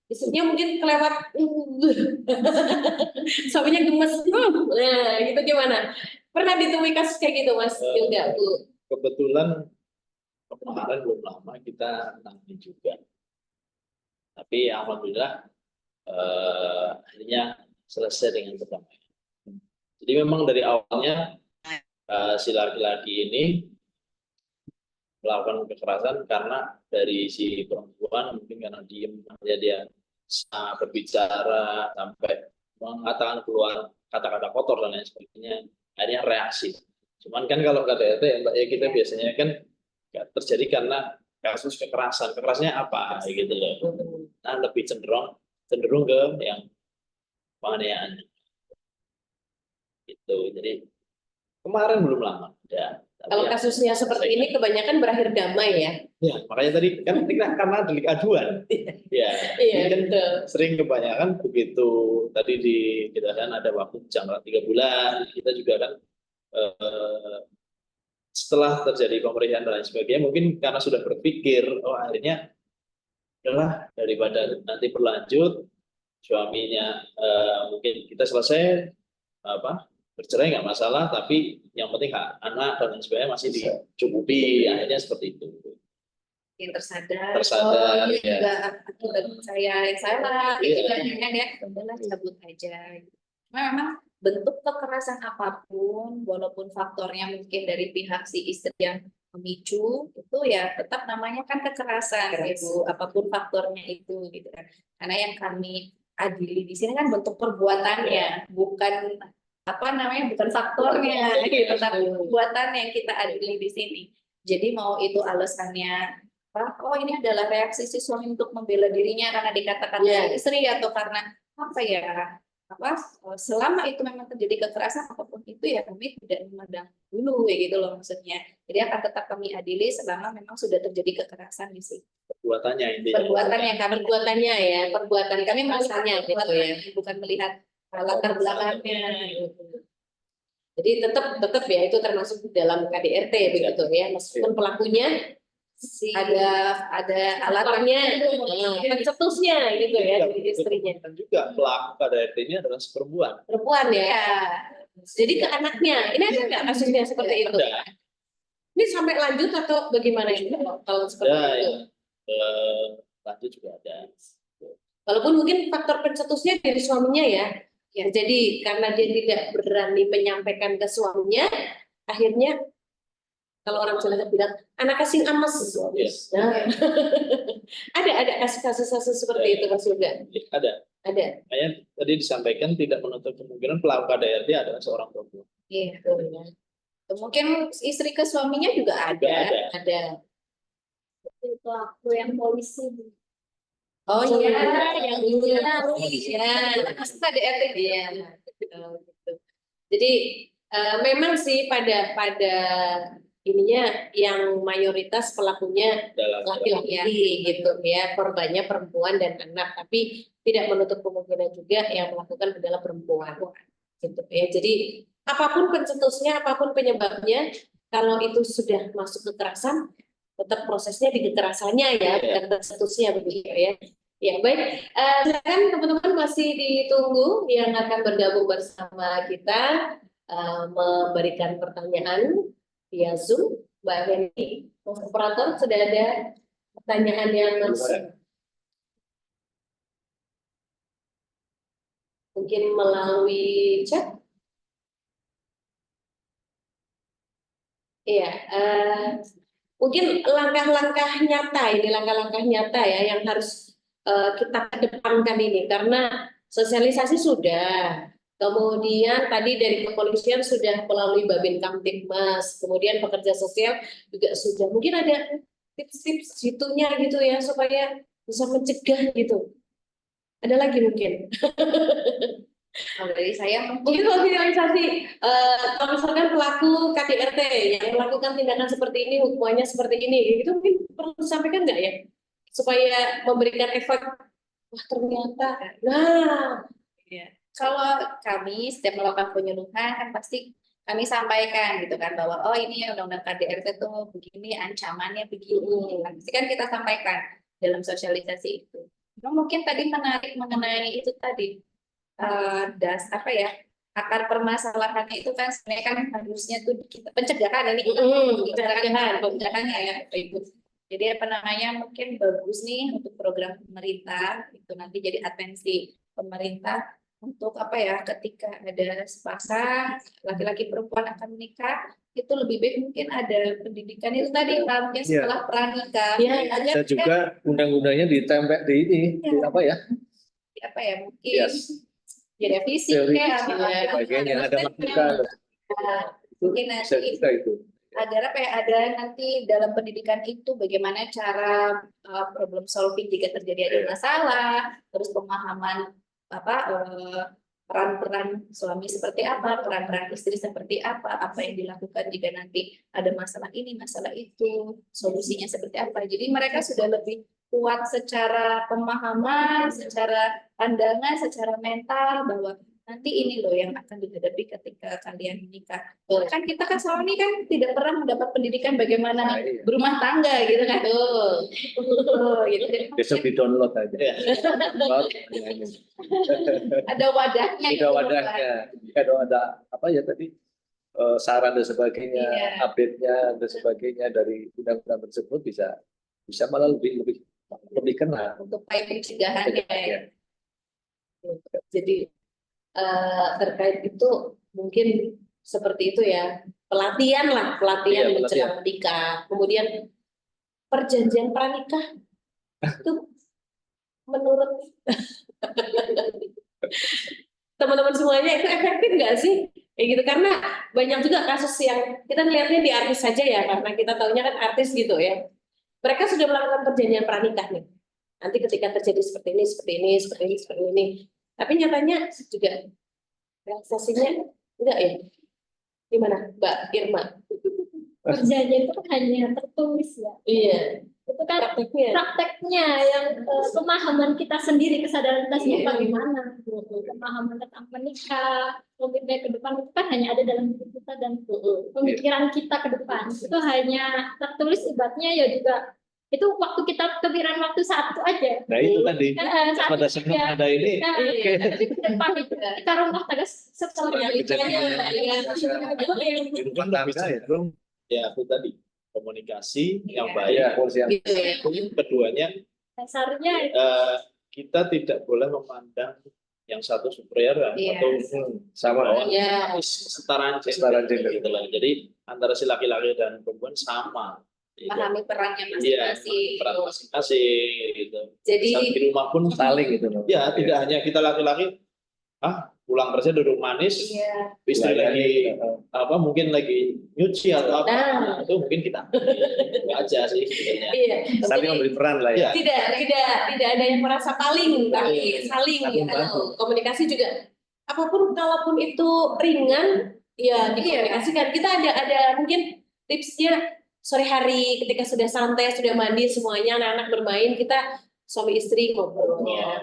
Istrinya mungkin kelewat, suaminya gemes. Nah, gitu gimana? Pernah ditemui kasus kayak gitu, Mas Yoga, Bu?
Kebetulan kemarin belum lama kita tangani juga. Tapi alhamdulillah akhirnya selesai dengan berdamai. Jadi memang dari awalnya si laki-laki ini melakukan kekerasan karena dari si perempuan mungkin karena diem aja dia berbicara sampai mengatakan keluar kata-kata kotor dan lain sebagainya, akhirnya reaksi. Cuman kan kalau KDRT ya Mbak, ya kita biasanya kan terjadi karena kasus kekerasannya apa gitu loh. Nah lebih cenderung ke yang penganiayaan gitu. Jadi kemarin belum lama ya.
Kalau kasusnya seperti ini kebanyakan berakhir damai ya.
Ya, makanya tadi kan karena delik aduan. Ya,
Iya,
ini kan
betul.
sering kebanyakan begitu tadi kita kan ada waktu jangka 3 bulan, kita juga kan setelah terjadi pemberian dan lain sebagainya, mungkin karena sudah berpikir, oh akhirnya adalah daripada nanti berlanjut suaminya mungkin kita selesai bercerai nggak masalah, tapi yang penting hak anak dan lain sebagainya masih dicukupi, akhirnya seperti itu.
Yang tersadar,
Tersadar,
ini
ya.
juga akibat saya yang salah,
Iya.
gitu kan ya, udahlah cabut aja. Memang bentuk kekerasan apapun, walaupun faktornya mungkin dari pihak si istri yang memicu, itu ya tetap namanya kan kekerasan, Ibu, apapun faktornya itu, gitu kan. Karena yang kami adili di sini kan bentuk perbuatannya, bukan bukan faktornya, gitu, tapi perbuatan yang kita adili di sini. Jadi mau itu alasannya oh ini adalah reaksi si suami untuk membela dirinya karena dikatakan oleh istri atau karena selama itu memang terjadi kekerasan apapun itu ya kami tidak memandang dulu gitu loh maksudnya. Jadi akan tetap kami adili selama memang sudah terjadi kekerasan di sini.
Perbuatannya intinya.
Perbuatan kami masanya gitu ya, bukan melihat latar belakangnya.
Jadi tetap ya itu termasuk di dalam KDRT begitu ya, meskipun pelakunya ada alatannya, pencetusnya gitu ya dari istrinya.
Dan juga pelaku KDRT ini adalah perempuan
ya. Jadi ke anaknya, ini ada nggak kasusnya seperti itu?
Ada.
Ini sampai lanjut atau bagaimana ini kalau seperti itu?
Lanjut juga ada.
Walaupun mungkin faktor pencetusnya dari suaminya ya. Jadi karena dia tidak berani menyampaikan ke suaminya, akhirnya kalau orang Jawa bilang anak kasing ames.
Yes.
Nah, ada kasus-kasus seperti itu Mas Yoga?
Ada. Makanya tadi disampaikan tidak menutup kemungkinan pelaku KDRT adalah seorang perempuan.
Iya. Mungkin istri ke suaminya juga ada.
Pelaku yang polisi.
Oh iya, yang ini
ya. KDRT dia.
Jadi memang sih pada ininya yang mayoritas pelakunya laki-laki gitu ya, korbannya perempuan dan anak, tapi tidak menutup kemungkinan juga yang melakukan adalah perempuan gitu ya. Jadi apapun pencetusnya, apapun penyebabnya, kalau itu sudah masuk kekerasan, tetap prosesnya di kekerasannya ya, bukan pencetusnya begitu ya. Ya baik, silakan teman-teman masih ditunggu yang akan bergabung bersama kita memberikan pertanyaan via Zoom. Mbak Heni, operator sudah ada pertanyaan yang masuk. Mungkin melalui chat. Iya, mungkin langkah-langkah nyata ya yang harus kita kedepankan ini, karena sosialisasi sudah, kemudian tadi dari kepolisian sudah melalui Babin Kamtibmas, kemudian pekerja sosial juga sudah. Mungkin ada tips-tips gitunya gitu ya supaya bisa mencegah gitu. Ada lagi mungkin.
Kalau dari saya
Mungkin sosialisasi, kalau misalkan pelaku KDRT yang melakukan tindakan seperti ini, hukumannya seperti ini, itu mungkin perlu disampaikan nggak ya? Supaya memberikan efek, wah ternyata,
kalau kami setiap melakukan penyuluhan kan pasti kami sampaikan gitu kan bahwa oh ini undang-undang KDRT tuh begini, ancamannya begini, pasti kan kita sampaikan dalam sosialisasi itu. Mungkin tadi menarik mengenai itu tadi akar permasalahannya itu kan sebenarnya kan harusnya tuh kita pencegahan ini pencegahan ya Ibu. Jadi mungkin bagus nih untuk program pemerintah itu nanti jadi atensi pemerintah untuk apa ya, ketika ada sepasang laki-laki perempuan akan menikah, itu lebih baik mungkin ada pendidikan itu tadi Pak, mungkin
Iya.
setelah pranikah.
Iya,
agar
Bisa juga undang-undangnya ditempel di ini, di
Iya.
apa ya?
apa ya mungkin
Yes.
direvisi
Teori
kayak
dan
apa
sebagainya, ada masukan. Itu
mungkin
bisa
nanti
juga itu.
agar apa ya, ada nanti dalam pendidikan itu bagaimana cara problem solving jika terjadi ada
Iya.
masalah, terus pemahaman apa peran-peran suami seperti apa, peran-peran istri seperti apa yang dilakukan jika nanti ada masalah ini, masalah itu, solusinya seperti apa. Jadi mereka sudah lebih kuat secara pemahaman, secara pandangan, secara mental bahwa nanti ini loh yang akan dihadapi ketika kalian menikah. Kan kita kan selama ini kan tidak pernah mendapat pendidikan bagaimana
Nah, iya.
berumah tangga gitu kan. Gitu. Jadi
Besok di-download aja.
Ya.
Download, ya, ini.
ada wadahnya.
Ada
gitu, Pak.
wadahnya. Kalau ada apa ya tadi saran dan sebagainya,
Iya.
update-nya dan sebagainya dari undang-undang tersebut bisa malah lebih kena.
Untuk upaya pencegahannya.
Iya.
Jadi terkait itu mungkin seperti itu ya, pelatihan
Iya,
pelatihan
pelatihan.
menjelang menikah, kemudian perjanjian pranikah itu menurut teman-teman semuanya itu efektif nggak sih? Kayak gitu, karena banyak juga kasus yang kita lihatnya di artis saja ya, karena kita tahunya kan artis gitu ya. Mereka sudah melakukan perjanjian pranikah nih. Nanti ketika terjadi seperti ini, seperti ini, seperti ini, seperti ini. Tapi nyatanya juga realisasinya enggak ya? Gimana, Mbak Irma?
Perjanjian itu kan hanya tertulis ya.
Iya,
Itu kan
prakteknya.
prakteknya yang pemahaman kita sendiri, kesadaran kita sendiri
Iya.
bagaimana. Pemahaman tentang menikah, komitmen ke depan itu kan hanya ada dalam diri kita dan pemikiran kita ke depan. Itu hanya tertulis, ibaratnya ya juga itu waktu kita kepikiran waktu saat itu aja.
Nah itu tadi.
Saat
Pada
itu
sebelum
ya.
ada ini,
Nah,
Iya.
tapi ke depan itu kita rumah tangga setelah itu.
di rumah tangga ya.
Ya, itu tadi komunikasi yang
Iya.
baik.
Iya, polisi yang
Gitu ya.
Keduanya,
Dasarnya
kita tidak boleh memandang yang satu superior
Iya.
atau
sama.
bahwa
Iya.
kesetaraan
Kesetaraan gender.
gitu lah. Jadi antara si laki-laki dan perempuan sama. Gitu.
Memahami perannya
Iya,
masing-masing.
peran masing-masing gitu.
Jadi
Misal di rumah pun
Saling gitu loh.
ya tidak hanya kita laki-laki pulang kerja duduk manis,
iya,
istri lagi mungkin lagi nyuci atau apa,
Nah.
itu mungkin kita itu aja sih sebenarnya.
Iya.
Saling
Jadi,
memberi peran lah ya.
Iya.
tidak ada yang merasa paling, tapi saling
Saling
gitu.
bantu.
Komunikasi juga apapun, kalaupun itu ringan ya dikomunikasikan. Kita ada mungkin tipsnya sore hari ketika sudah santai, sudah mandi semuanya, anak-anak bermain, kita suami istri ngobrolnya.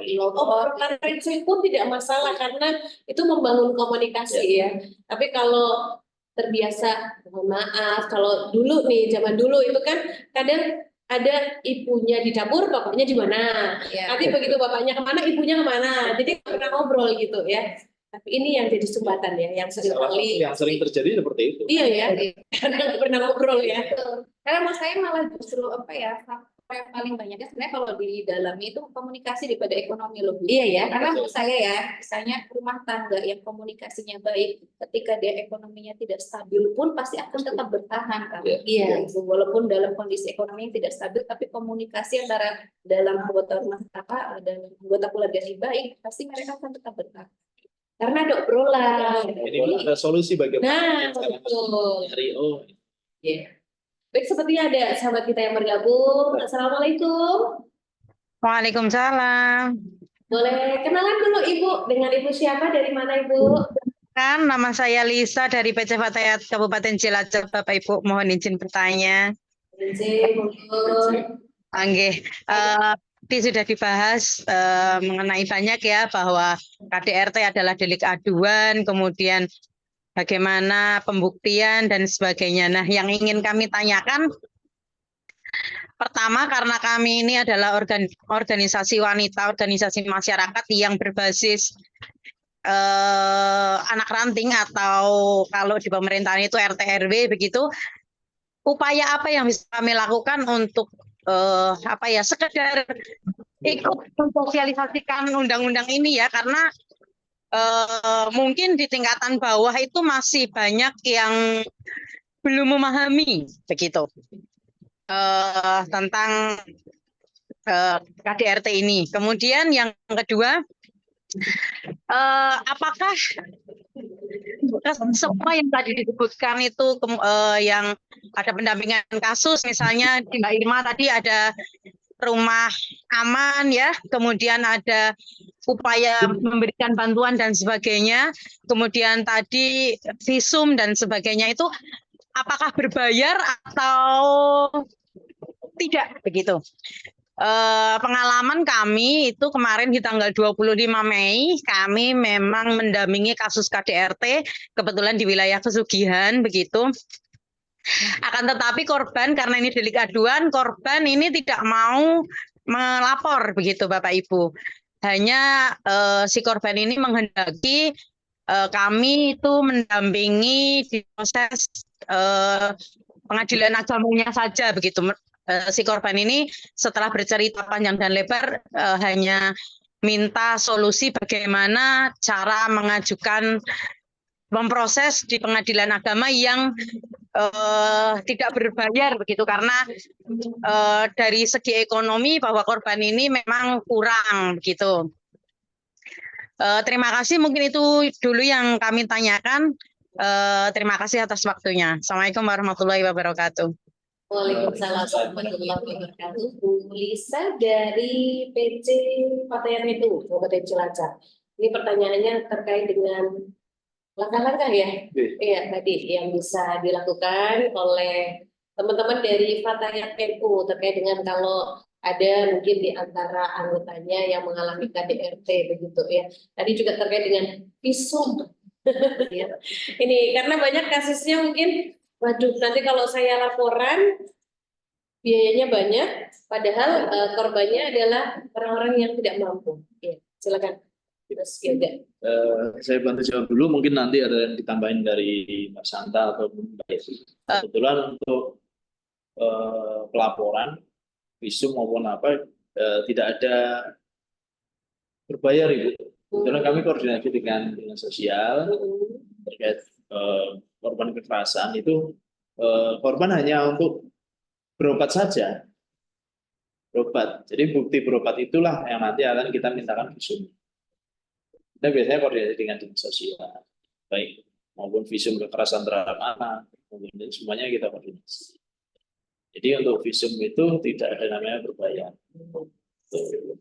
Karena itu pun tidak masalah karena itu membangun komunikasi ya. Tapi kalau terbiasa, mohon maaf, kalau dulu nih, zaman dulu itu kan kadang ada ibunya di dapur, bapaknya di mana.
iya.
Nanti begitu bapaknya kemana, ibunya kemana. Jadi nggak pernah ngobrol gitu ya. Tapi ini yang jadi sumbatan ya, yang sering
Salah satu
kali.
yang sering terjadi seperti itu.
Iya ya, karena nggak pernah ngobrol ya.
Betul. Karena menurut saya malah justru apa ya, faktor yang paling banyaknya sebenarnya kalau di dalamnya itu komunikasi daripada ekonomi loh. Bu.
Iya ya.
Karena menurut saya ya, misalnya rumah tangga yang komunikasinya baik, ketika dia ekonominya tidak stabil pun pasti akan tetap bertahan kan.
Iya.
Walaupun dalam kondisi ekonomi yang tidak stabil, tapi komunikasi antara dalam anggota rumah tangga dan anggota keluarga yang baik, pasti mereka akan tetap bertahan.
Karena ada obrolan.
Ini ada solusi bagaimana
Nah,
cara
betul.
nyari
Iya. Baik, sepertinya ada sahabat kita yang bergabung. Assalamualaikum.
Waalaikumsalam.
Boleh kenalan dulu Ibu, dengan Ibu siapa, dari mana Ibu?
Kan nama saya Lisa dari PC Fatayat Kabupaten Cilacap, Bapak Ibu. Mohon izin bertanya.
Izin, monggo.
Angge, tadi sudah dibahas mengenai banyak ya bahwa KDRT adalah delik aduan, kemudian bagaimana pembuktian dan sebagainya. Nah, yang ingin kami tanyakan, pertama karena kami ini adalah organisasi wanita, organisasi masyarakat yang berbasis anak ranting atau kalau di pemerintahan itu RT RW begitu. Upaya apa yang bisa kami lakukan untuk sekedar ikut mensosialisasikan undang-undang ini ya, karena mungkin di tingkatan bawah itu masih banyak yang belum memahami begitu tentang KDRT ini. Kemudian yang kedua, apakah semua yang tadi disebutkan itu yang ada pendampingan kasus, misalnya di Mbak Irma tadi ada rumah aman ya, kemudian ada upaya memberikan bantuan dan sebagainya, kemudian tadi visum dan sebagainya, itu apakah berbayar atau tidak begitu? Pengalaman kami itu kemarin di tanggal 25 Mei kami memang mendampingi kasus KDRT kebetulan di wilayah pesugihan begitu. Akan tetapi korban, karena ini delik aduan, korban ini tidak mau melapor begitu Bapak Ibu. Hanya si korban ini menghendaki kami itu mendampingi di proses pengadilan agamanya saja begitu. Si korban ini setelah bercerita panjang dan lebar hanya minta solusi bagaimana cara mengajukan memproses di pengadilan agama yang tidak berbayar begitu, karena dari segi ekonomi bahwa korban ini memang kurang begitu. Terima kasih, mungkin itu dulu yang kami tanyakan. Terima kasih atas waktunya. Assalamualaikum warahmatullahi wabarakatuh.
Waalaikumsalam warahmatullahi wabarakatuh. Bu Lisa dari PC Fatayat itu, Kabupaten Cilacap. Ini pertanyaannya terkait dengan langkah-langkah ya, iya tadi yang bisa dilakukan oleh teman-teman dari Fatayat NU terkait dengan kalau ada mungkin di antara anggotanya yang mengalami KDRT begitu ya. Tadi juga terkait dengan visum. Ya. Ini karena banyak kasusnya mungkin, waduh nanti kalau saya laporan biayanya banyak, padahal korbannya adalah orang-orang yang tidak mampu. Ya, silakan.
Saya bantu jawab dulu, mungkin nanti ada yang ditambahin dari Mbak Santa atau Mbak Yesi. Kebetulan untuk pelaporan visum maupun apa tidak ada berbayar Ibu. Kebetulan kami koordinasi dengan sosial terkait korban kekerasan itu, korban hanya untuk berobat saja, berobat. Jadi bukti berobat itulah yang nanti akan kita mintakan visum. Kita biasanya koordinasi dengan dinas sosial, baik maupun visum kekerasan terhadap anak, semuanya kita koordinasi. Jadi untuk visum itu tidak ada namanya berbayar.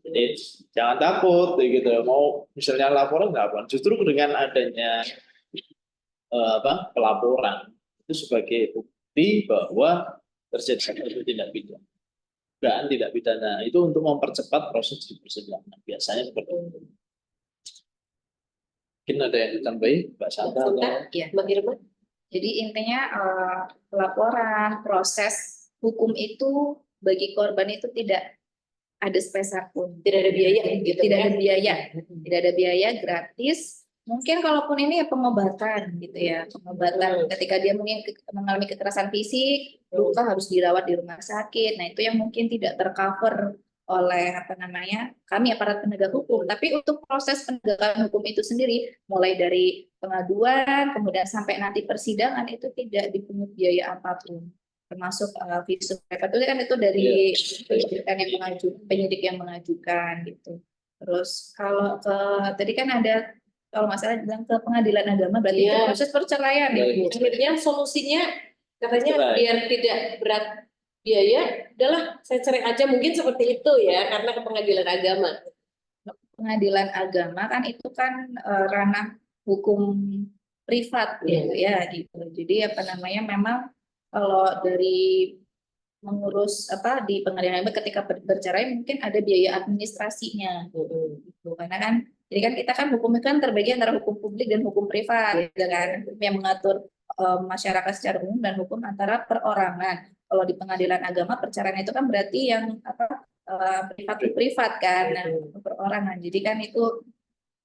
Jadi jangan takut, gitu. Mau misalnya laporan nggak apa, justru dengan adanya pelaporan itu sebagai bukti bahwa terjadi suatu tindak pidana. Dugaan tidak pidana itu untuk mempercepat proses di persidangan. Biasanya seperti itu. Mungkin ada yang ditambahi, Mbak Santa atau
Ya.
Mbak Irma?
Jadi intinya pelaporan proses hukum itu bagi korban itu tidak ada sepeser pun,
Tidak ada biaya gitu.
tidak ada biaya, tidak ada biaya, gratis. Mungkin kalaupun ini ya pengobatan gitu ya, pengobatan ketika dia mungkin mengalami kekerasan fisik, luka harus dirawat di rumah sakit. Nah itu yang mungkin tidak tercover oleh kami aparat penegak hukum. Tapi untuk proses penegakan hukum itu sendiri, mulai dari pengaduan kemudian sampai nanti persidangan itu tidak dipungut biaya apapun, termasuk visum itu kan itu dari penyidik yang mengajukan gitu. Terus kalau tadi kan ada kalau masalah bilang ke pengadilan agama berarti itu proses perceraian ya.
Akhirnya solusinya katanya biar tidak berat biaya, adalah saya cerai aja mungkin seperti itu ya, karena ke pengadilan agama.
Pengadilan agama kan itu kan ranah hukum privat gitu ya gitu. Jadi memang kalau dari mengurus di pengadilan agama ketika bercerai mungkin ada biaya administrasinya gitu. Karena kan jadi kan kita kan hukum itu kan terbagi antara hukum publik dan hukum privat gitu kan, yang mengatur masyarakat secara umum dan hukum antara perorangan. Kalau di pengadilan agama perceraian itu kan berarti yang privat kan, perorangan. Jadi kan itu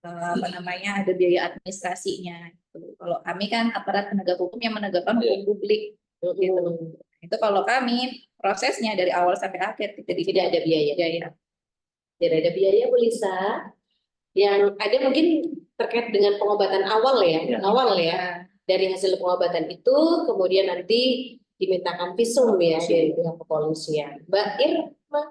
ada biaya administrasinya. Kalau kami kan aparat penegak hukum yang menegakkan hukum publik gitu. Itu kalau kami prosesnya dari awal sampai akhir tidak ada biaya.
Tidak ada biaya Bu Lisa. Yang ada mungkin terkait dengan pengobatan awal ya,
Ya.
awal ya. Dari hasil pengobatan itu kemudian nanti dimintakan visum ya dari pihak kepolisian. Mbak Irma.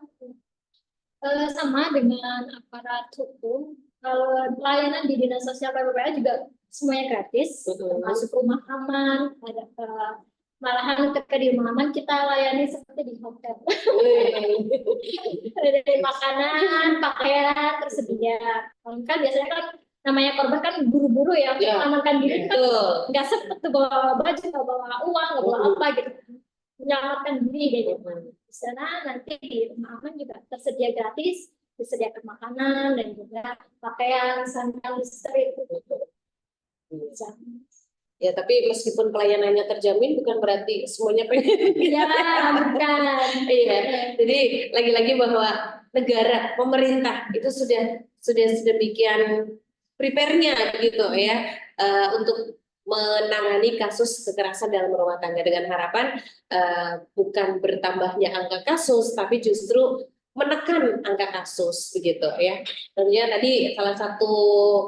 Sama dengan aparat hukum, kalau layanan di Dinas Sosial PPPA juga semuanya gratis, termasuk rumah aman, ada malahan ketika di rumah aman kita layani seperti di hotel. Dari makanan, pakaian tersedia. Kalau kan biasanya kan namanya korban kan buru-buru ya,
Ya,
mengamankan diri kan
betul.
nggak sempet tuh bawa baju, nggak bawa uang, nggak bawa apa gitu. Menyelamatkan diri gitu. Di sana nanti di rumah aman juga tersedia gratis, disediakan makanan dan juga pakaian, sandal, listrik gitu.
Ya, tapi meskipun pelayanannya terjamin bukan berarti semuanya pengen.
Ya, bukan.
Iya. Jadi lagi-lagi bahwa negara, pemerintah itu sudah sedemikian prepare-nya gitu ya untuk menangani kasus kekerasan dalam rumah tangga dengan harapan bukan bertambahnya angka kasus tapi justru menekan angka kasus begitu ya. Tentunya tadi salah satu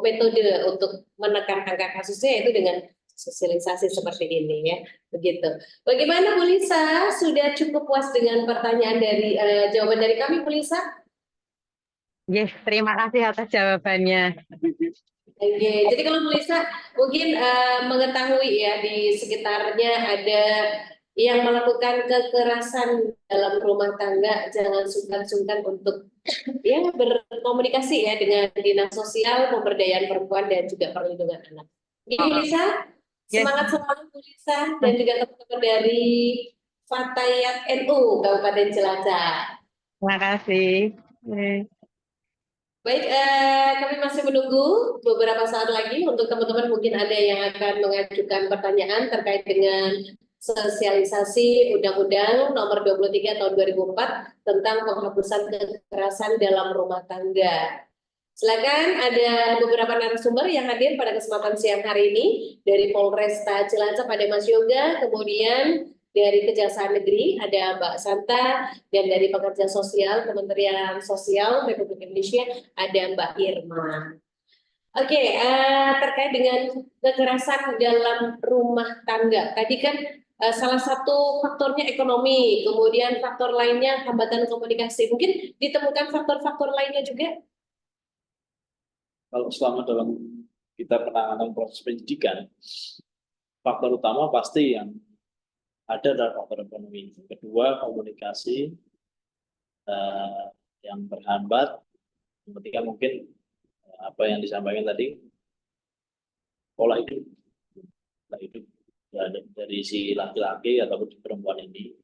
metode untuk menekan angka kasusnya yaitu dengan sosialisasi seperti ini ya, begitu. Bagaimana Bu Lisa? Sudah cukup puas dengan pertanyaan dari jawaban dari kami, Bu Lisa?
Yes, terima kasih atas jawabannya.
Oke, jadi kalau Bu Lisa mungkin mengetahui ya di sekitarnya ada yang melakukan kekerasan dalam rumah tangga, jangan sungkan-sungkan untuk ya berkomunikasi ya dengan dinas sosial, pemberdayaan perempuan dan juga perlindungan anak. Oke, Bu Lisa,
Yes.
semangat Bu Lisa dan juga teman-teman dari Fatayat NU Kabupaten Cilacap.
Terima kasih.
Baik, kami masih menunggu beberapa saat lagi untuk teman-teman mungkin ada yang akan mengajukan pertanyaan terkait dengan sosialisasi Undang-Undang Nomor 23 Tahun 2004 tentang penghapusan kekerasan dalam rumah tangga. Silakan, ada beberapa narasumber yang hadir pada kesempatan siang hari ini dari Polresta Cilacap ada Mas Yoga, kemudian dari Kejaksaan Negeri ada Mbak Santa, dan dari Pekerja Sosial Kementerian Sosial Republik Indonesia ada Mbak Irma. Oke, terkait dengan kekerasan dalam rumah tangga, tadi kan salah satu faktornya ekonomi, kemudian faktor lainnya hambatan komunikasi. Mungkin ditemukan faktor-faktor lainnya juga?
Kalau selama dalam kita penanganan proses penyidikan, faktor utama pasti yang ada adalah faktor ekonomi. Kedua, komunikasi yang berhambat. Ketiga, mungkin apa yang disampaikan tadi, pola hidup ya, dari si laki-laki ataupun perempuan ini.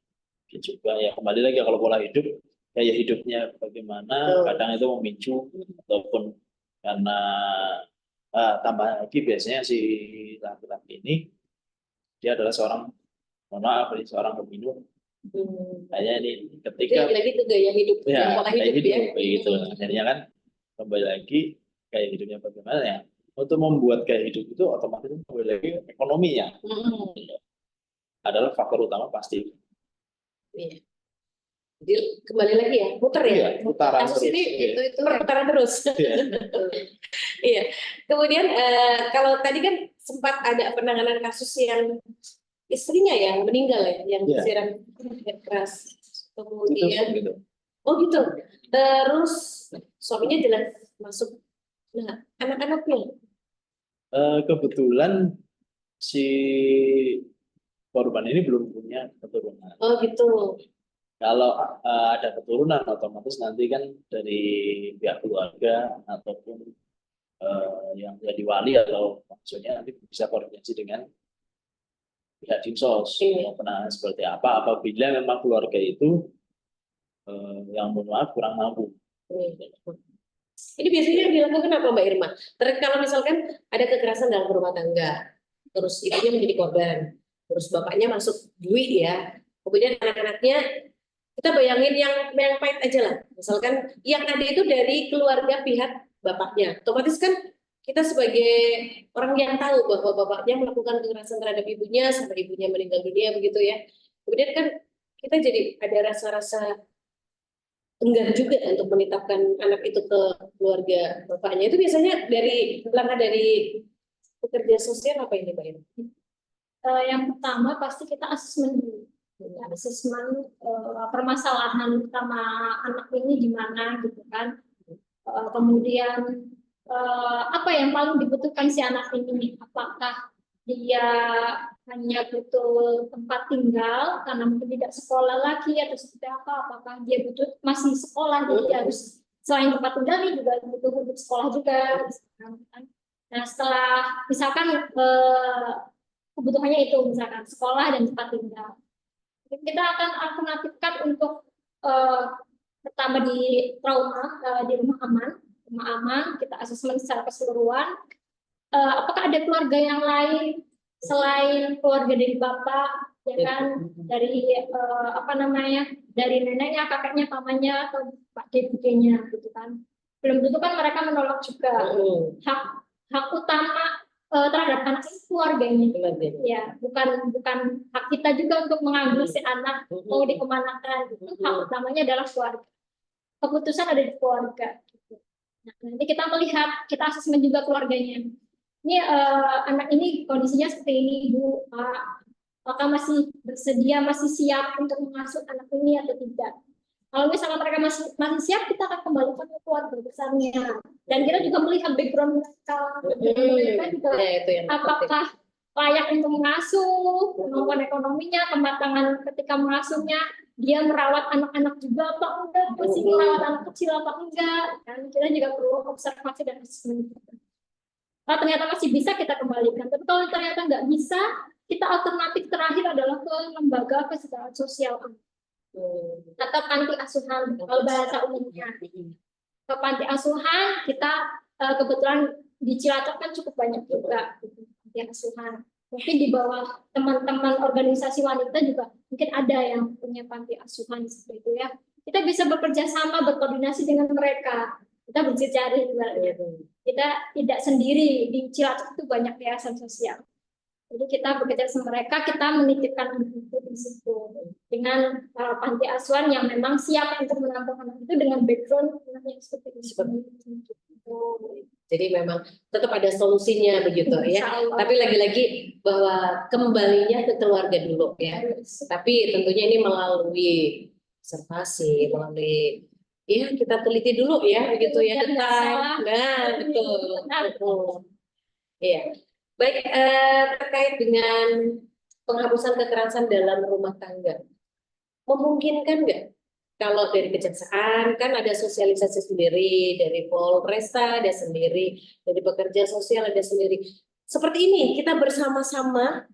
Juga ya kembali lagi kalau pola hidup, gaya hidupnya bagaimana, kadang itu memicu ataupun karena tambah lagi biasanya si laki-laki ini dia adalah seorang seorang peminum. Kayaknya ini ketika
lagi itu gaya hidup,
ya,
pola
gaya
hidup ya.
gitu. Akhirnya kan kembali lagi gaya hidupnya bagaimana ya. Untuk membuat gaya hidup itu otomatis kembali lagi ekonominya. Adalah faktor utama pasti.
Iya. Jadi kembali lagi ya, putar ya.
Iya, putaran
Kasus
terus.
ini
Iya.
itu perputaran terus.
Iya.
Iya. Kemudian kalau tadi kan sempat ada penanganan kasus yang istrinya yang meninggal ya, yang
Iya.
disiram air keras. Kemudian,
Gitu.
oh gitu. Terus suaminya jelas masuk. Nah, anak-anaknya.
Kebetulan si korban ini belum punya keturunan.
Oh gitu.
Kalau ada keturunan, otomatis nanti kan dari pihak keluarga ataupun yang jadi wali atau maksudnya nanti bisa koordinasi dengan pihak dinsos mau penanganan seperti apa apabila memang keluarga itu yang mohon maaf kurang mampu.
Ini biasanya yang dilakukan apa Mbak Irma? Kalau misalkan ada kekerasan dalam rumah tangga, terus ibunya menjadi korban, terus bapaknya masuk duit ya, kemudian anak-anaknya kita bayangin yang pahit aja lah. Misalkan yang ada itu dari keluarga pihak bapaknya. Otomatis kan kita sebagai orang yang tahu bahwa bapaknya melakukan kekerasan terhadap ibunya sampai ibunya meninggal dunia begitu ya. Kemudian kan kita jadi ada rasa-rasa enggan juga untuk menitipkan anak itu ke keluarga bapaknya, itu biasanya dari langkah dari pekerja sosial apa ini Mbak Irma?
Yang pertama pasti kita asesmen dulu. Ya, asesmen permasalahan utama anak ini di mana gitu kan. Kemudian apa yang paling dibutuhkan si anak ini? Apakah dia hanya butuh tempat tinggal karena mungkin tidak sekolah lagi atau seperti apa? Apakah dia butuh masih sekolah jadi harus selain tempat tinggal dia juga butuh untuk sekolah juga. Nah setelah misalkan kebutuhannya itu misalkan sekolah dan tempat tinggal, kita akan alternatifkan untuk pertama di trauma di rumah aman kita asesmen secara keseluruhan. Apakah ada keluarga yang lain selain keluarga dari bapak, ya kan, dari dari neneknya, kakeknya, pamannya atau pak dedenya gitu kan. Belum tentu kan mereka menolak juga. Hak utama terhadap anak itu keluarganya. Ya, bukan hak kita juga untuk mengambil si anak mau dikemanakan. Itu hak utamanya adalah keluarga. Keputusan ada di keluarga. Nah, nanti kita melihat, kita asesmen juga keluarganya. Ini anak ini kondisinya seperti ini, Bu, Pak. Apakah masih bersedia, masih siap untuk mengasuh anak ini atau tidak? Kalau misalnya mereka masih siap, kita akan kembalikan ke keluarga besarnya. Dan kita juga melihat background mereka juga, apakah layak untuk mengasuh, kemampuan ekonominya, kematangan ketika mengasuhnya, dia merawat anak-anak juga apa enggak, masih merawat anak kecil apa enggak. Dan kita juga perlu observasi dan asesmen. Kalau ternyata masih bisa, kita kembalikan. Tapi kalau ternyata nggak bisa, kita alternatif terakhir adalah ke lembaga kesejahteraan sosial atau panti asuhan kalau bahasa umumnya. Ke panti asuhan kita kebetulan di Cilacap kan cukup banyak juga panti asuhan. Mungkin di bawah teman-teman organisasi wanita juga mungkin ada yang punya panti asuhan seperti itu ya. Kita bisa bekerja sama, berkoordinasi dengan mereka. Kita berjejaring sebenarnya. Kita tidak sendiri, di Cilacap itu banyak yayasan sosial. Jadi kita bekerja sama mereka, kita menitipkan anak itu di situ dengan panti asuhan yang memang siap untuk menampung anak itu dengan background yang seperti itu.
Jadi memang tetap ada solusinya begitu ya. Tapi lagi-lagi bahwa kembalinya ke keluarga dulu ya. Tapi tentunya ini melalui observasi, melalui ya kita teliti dulu ya begitu ya tentang. Nah betul. Iya. Baik, terkait dengan penghapusan kekerasan dalam rumah tangga, memungkinkan nggak kalau dari kejaksaan kan ada sosialisasi sendiri, dari Polresta ada sendiri, dari pekerja sosial ada sendiri. Seperti ini kita bersama-sama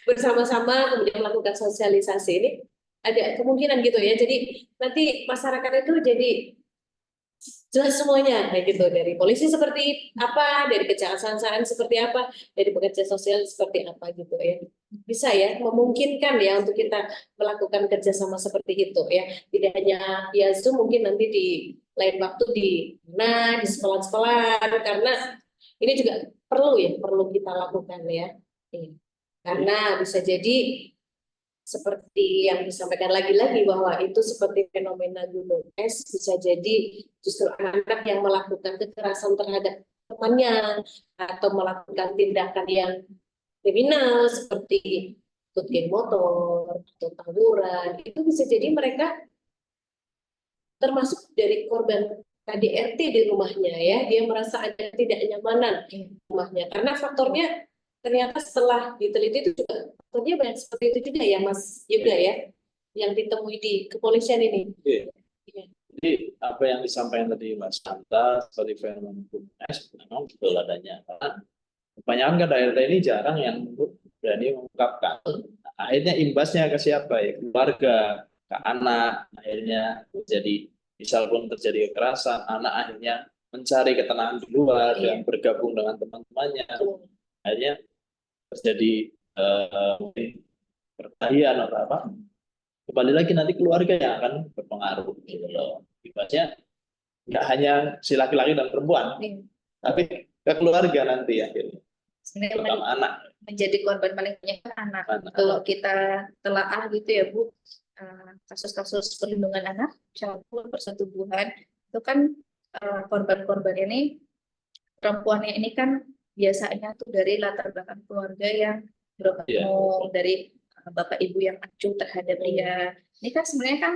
kemudian melakukan sosialisasi ini, ada kemungkinan gitu ya. Jadi nanti masyarakat itu jadi jelas semuanya kayak gitu, dari polisi seperti apa, dari kejaksaan seperti apa, dari pekerja sosial seperti apa gitu ya. Bisa ya, memungkinkan ya untuk kita melakukan kerjasama seperti itu ya. Tidak hanya via Zoom, mungkin nanti di lain waktu di sekolah-sekolah, karena ini juga perlu kita lakukan ya. Karena bisa jadi seperti yang disampaikan lagi-lagi bahwa itu seperti fenomena gunung es, bisa jadi justru anak yang melakukan kekerasan terhadap temannya atau melakukan tindakan yang kriminal seperti ikut geng motor atau tawuran, itu bisa jadi mereka termasuk dari korban KDRT di rumahnya ya, dia merasa ada ketidaknyamanan di rumahnya karena faktornya ternyata setelah diteliti itu juga faktornya banyak seperti itu juga ya Mas Yoga ya, yang ditemui di kepolisian ini.
Jadi apa yang disampaikan tadi Mas Santa seperti fenomena gunung es memang betul adanya, karena kebanyakan KDRT ini jarang yang berani mengungkapkan. Akhirnya imbasnya ke siapa ya, keluarga, ke anak. Akhirnya terjadi, misal pun terjadi kekerasan, anak akhirnya mencari ketenangan di luar dan bergabung dengan teman-temannya. Akhirnya terjadi mungkin perkelahian atau apa, kembali lagi nanti keluarga yang akan berpengaruh gitu loh. Ibaratnya nggak hanya si laki-laki dan perempuan, tapi ke keluarga nanti akhirnya, terutama anak.
Menjadi korban paling banyak kan anak. Kalau kita telaah gitu ya Bu, kasus-kasus perlindungan anak, campur persetubuhan, itu kan korban-korban ini, perempuannya ini kan biasanya tuh dari latar belakang keluarga yang berkembang, dari bapak ibu yang acuh terhadap dia. Ini kan sebenarnya kan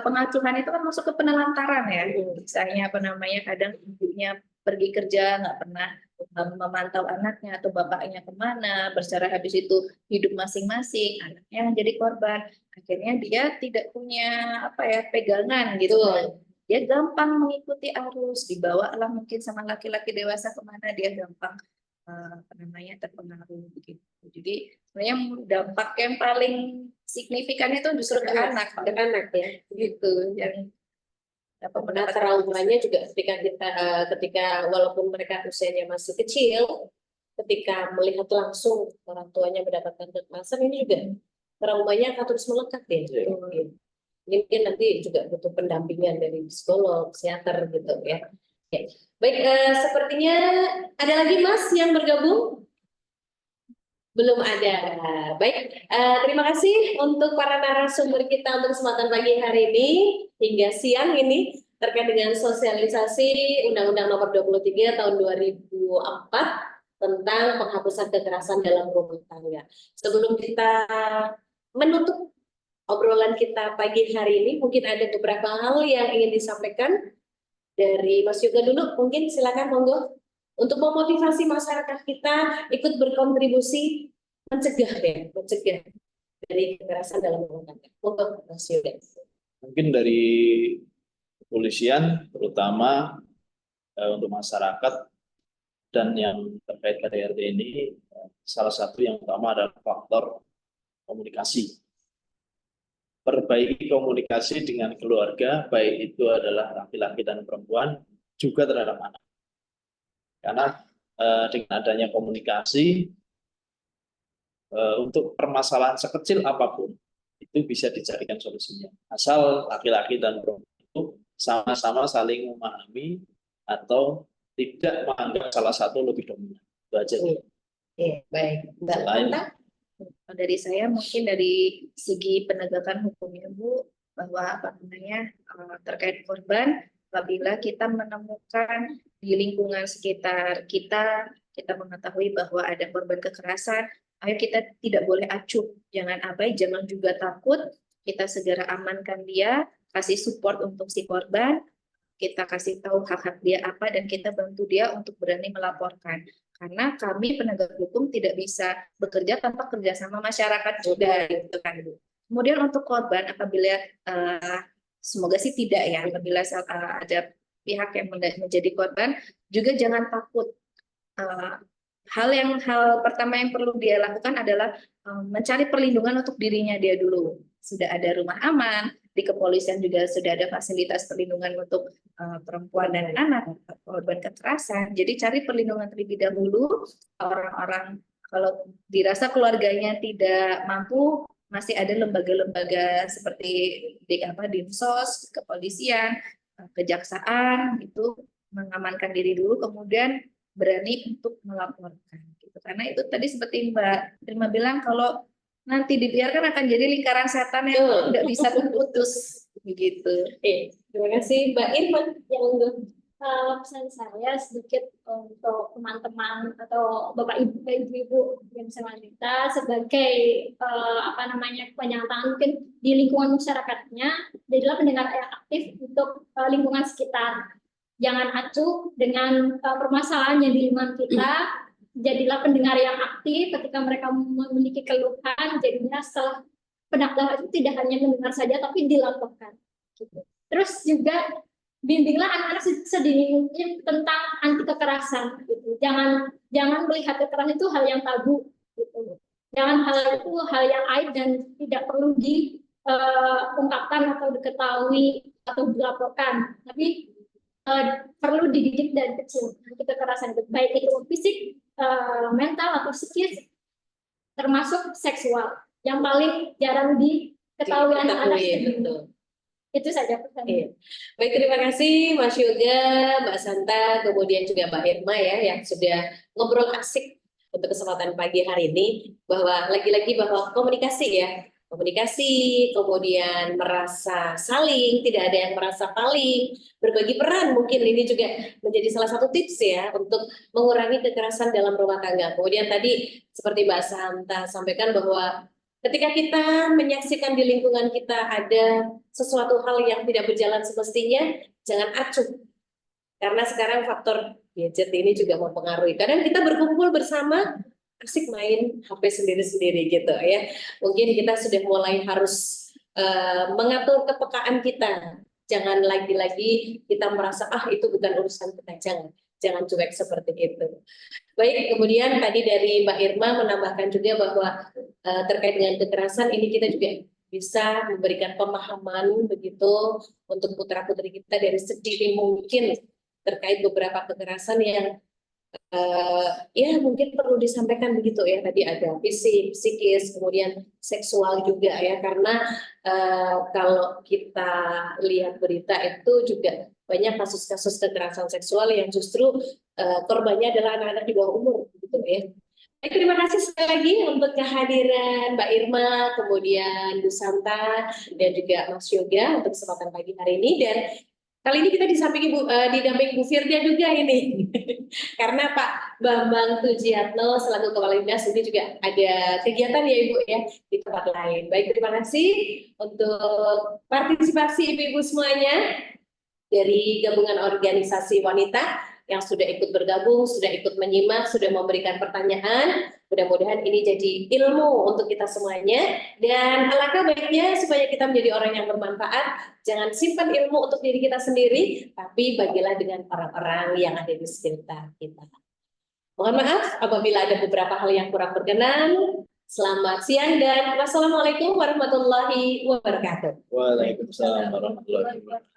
pengacuhan itu kan masuk ke penelantaran ya. Misalnya apa namanya, kadang ibunya pergi kerja nggak pernah memantau anaknya atau bapaknya kemana, bercerai, habis itu hidup masing-masing, anaknya yang jadi korban. Akhirnya dia tidak punya pegangan gitu. Dia gampang mengikuti arus, dibawalah mungkin sama laki-laki dewasa kemana, dia gampang terpengaruh begitu. Jadi sebenarnya dampak yang paling signifikan itu justru ke anak
ya.
gitu. Yang
Nah, traumanya juga ketika walaupun mereka usianya masih kecil, ketika melihat langsung orang tuanya mendapatkan kekerasan, ini juga traumanya akan terus melekat ya. Mungkin nanti juga butuh pendampingan dari psikolog, psikiater gitu ya. Baik, sepertinya ada lagi Mas yang bergabung? Belum ada. Baik, terima kasih untuk para narasumber kita untuk kesempatan pagi hari ini hingga siang ini terkait dengan sosialisasi Undang-Undang Nomor 23 Tahun 2004 tentang penghapusan kekerasan dalam rumah tangga. Sebelum kita menutup obrolan kita pagi hari ini, mungkin ada beberapa hal yang ingin disampaikan dari Mas Yoga dulu. Mungkin silakan monggo untuk memotivasi masyarakat kita ikut berkontribusi mencegah dari kekerasan dalam rumah tangga. Monggo Mas Yoga.
Mungkin dari kepolisian terutama untuk masyarakat dan yang terkait KDRT ini, salah satu yang utama adalah faktor komunikasi. Perbaiki komunikasi dengan keluarga, baik itu adalah laki-laki dan perempuan, juga terhadap anak. Karena dengan adanya komunikasi, untuk permasalahan sekecil apapun, itu bisa dicarikan solusinya. Asal laki-laki dan perempuan itu sama-sama saling memahami atau tidak menganggap salah satu lebih dominan. Itu aja.
Baik. Mbak Anta? Dari saya mungkin dari segi penegakan hukumnya Bu, bahwa terkait korban, apabila kita menemukan di lingkungan sekitar kita mengetahui bahwa ada korban kekerasan, ayo kita tidak boleh acuh, jangan abai, jangan juga takut, kita segera amankan dia, kasih support untuk si korban, kita kasih tahu hak-hak dia apa, dan kita bantu dia untuk berani melaporkan. Karena kami penegak hukum tidak bisa bekerja tanpa kerjasama masyarakat juga, gitu kan Bu. Kemudian untuk korban, apabila semoga sih tidak ya, apabila ada pihak yang menjadi korban, juga jangan takut. Hal pertama yang perlu dia lakukan adalah mencari perlindungan untuk dirinya dia dulu. Sudah ada rumah aman, di kepolisian juga sudah ada fasilitas perlindungan untuk perempuan dan anak korban kekerasan. Jadi cari perlindungan terlebih dahulu. Orang-orang kalau dirasa keluarganya tidak mampu, masih ada lembaga-lembaga seperti Dinsos, kepolisian, kejaksaan, itu mengamankan diri dulu, kemudian berani untuk melaporkan. Gitu. Karena itu tadi seperti Mbak Irma bilang, kalau nanti dibiarkan akan jadi lingkaran setan yang tidak bisa terputus, begitu.
Terima kasih Mbak Irma.
Pesan saya sedikit untuk teman-teman atau bapak ibu yang wanita sebagai kepanjangan mungkin di lingkungan masyarakatnya, jadilah pendengar yang aktif untuk lingkungan sekitar. Jangan acuh dengan permasalahan yang di lingkungan kita. Jadilah pendengar yang aktif ketika mereka memiliki keluhan. Jadinya setelah pendaftaran itu tidak hanya mendengar saja, tapi dilaporkan. Gitu. Terus juga bimbinglah anak-anak sedini mungkin tentang anti kekerasan. Gitu. Jangan melihat kekerasan itu hal yang tabu. Gitu. Jangan hal itu hal yang aib dan tidak perlu diungkapkan atau diketahui atau dilaporkan. Tapi perlu dididik dari kecil anti kekerasan itu, baik itu fisik, mental atau psikis, termasuk seksual yang paling jarang diketahui anak-anak itu. Itu saja pesannya.
Baik, terima kasih Mas Yoga, Mbak Santa, kemudian juga Mbak Irma ya yang sudah ngobrol asik untuk kesempatan pagi hari ini, bahwa lagi-lagi bahwa komunikasi ya komunikasi, kemudian merasa saling, tidak ada yang merasa paling, berbagi peran mungkin ini juga menjadi salah satu tips ya untuk mengurangi kekerasan dalam rumah tangga. Kemudian tadi seperti Mbak Santa sampaikan bahwa ketika kita menyaksikan di lingkungan kita ada sesuatu hal yang tidak berjalan semestinya, jangan acuh. Karena sekarang faktor gadget ini juga mempengaruhi. Kadang kita berkumpul bersama, asik main HP sendiri-sendiri gitu ya. Mungkin kita sudah mulai harus mengatur kepekaan kita. Jangan lagi-lagi kita merasa itu bukan urusan kita. Jangan cuek seperti itu. Baik, kemudian tadi dari Mbak Irma menambahkan juga bahwa terkait dengan kekerasan ini kita juga bisa memberikan pemahaman begitu untuk putra-putri kita dari sedini mungkin terkait beberapa kekerasan yang ya mungkin perlu disampaikan begitu ya, tadi ada fisik, psikis, kemudian seksual juga ya, karena kalau kita lihat berita itu juga banyak kasus-kasus kekerasan seksual yang justru korbannya adalah anak-anak di bawah umur gitu ya. Baik, terima kasih sekali lagi untuk kehadiran Mbak Irma, kemudian Bu Santa, dan juga Mas Yoga untuk kesempatan pagi hari ini. Dan kali ini kita didampingi Bu Firda juga ini, karena Pak Bambang Tujiatno selaku Kepala Dinas ini juga ada kegiatan ya Ibu ya di tempat lain. Baik, terima kasih untuk partisipasi Ibu-Ibu semuanya dari gabungan organisasi wanita yang sudah ikut bergabung, sudah ikut menyimak, sudah memberikan pertanyaan. Mudah-mudahan ini jadi ilmu untuk kita semuanya. Dan alangkah baiknya supaya kita menjadi orang yang bermanfaat, jangan simpan ilmu untuk diri kita sendiri, tapi bagilah dengan orang-orang yang ada di sekitar kita. Mohon maaf apabila ada beberapa hal yang kurang berkenan. Selamat siang dan wassalamualaikum warahmatullahi wabarakatuh.
Waalaikumsalam warahmatullahi wabarakatuh.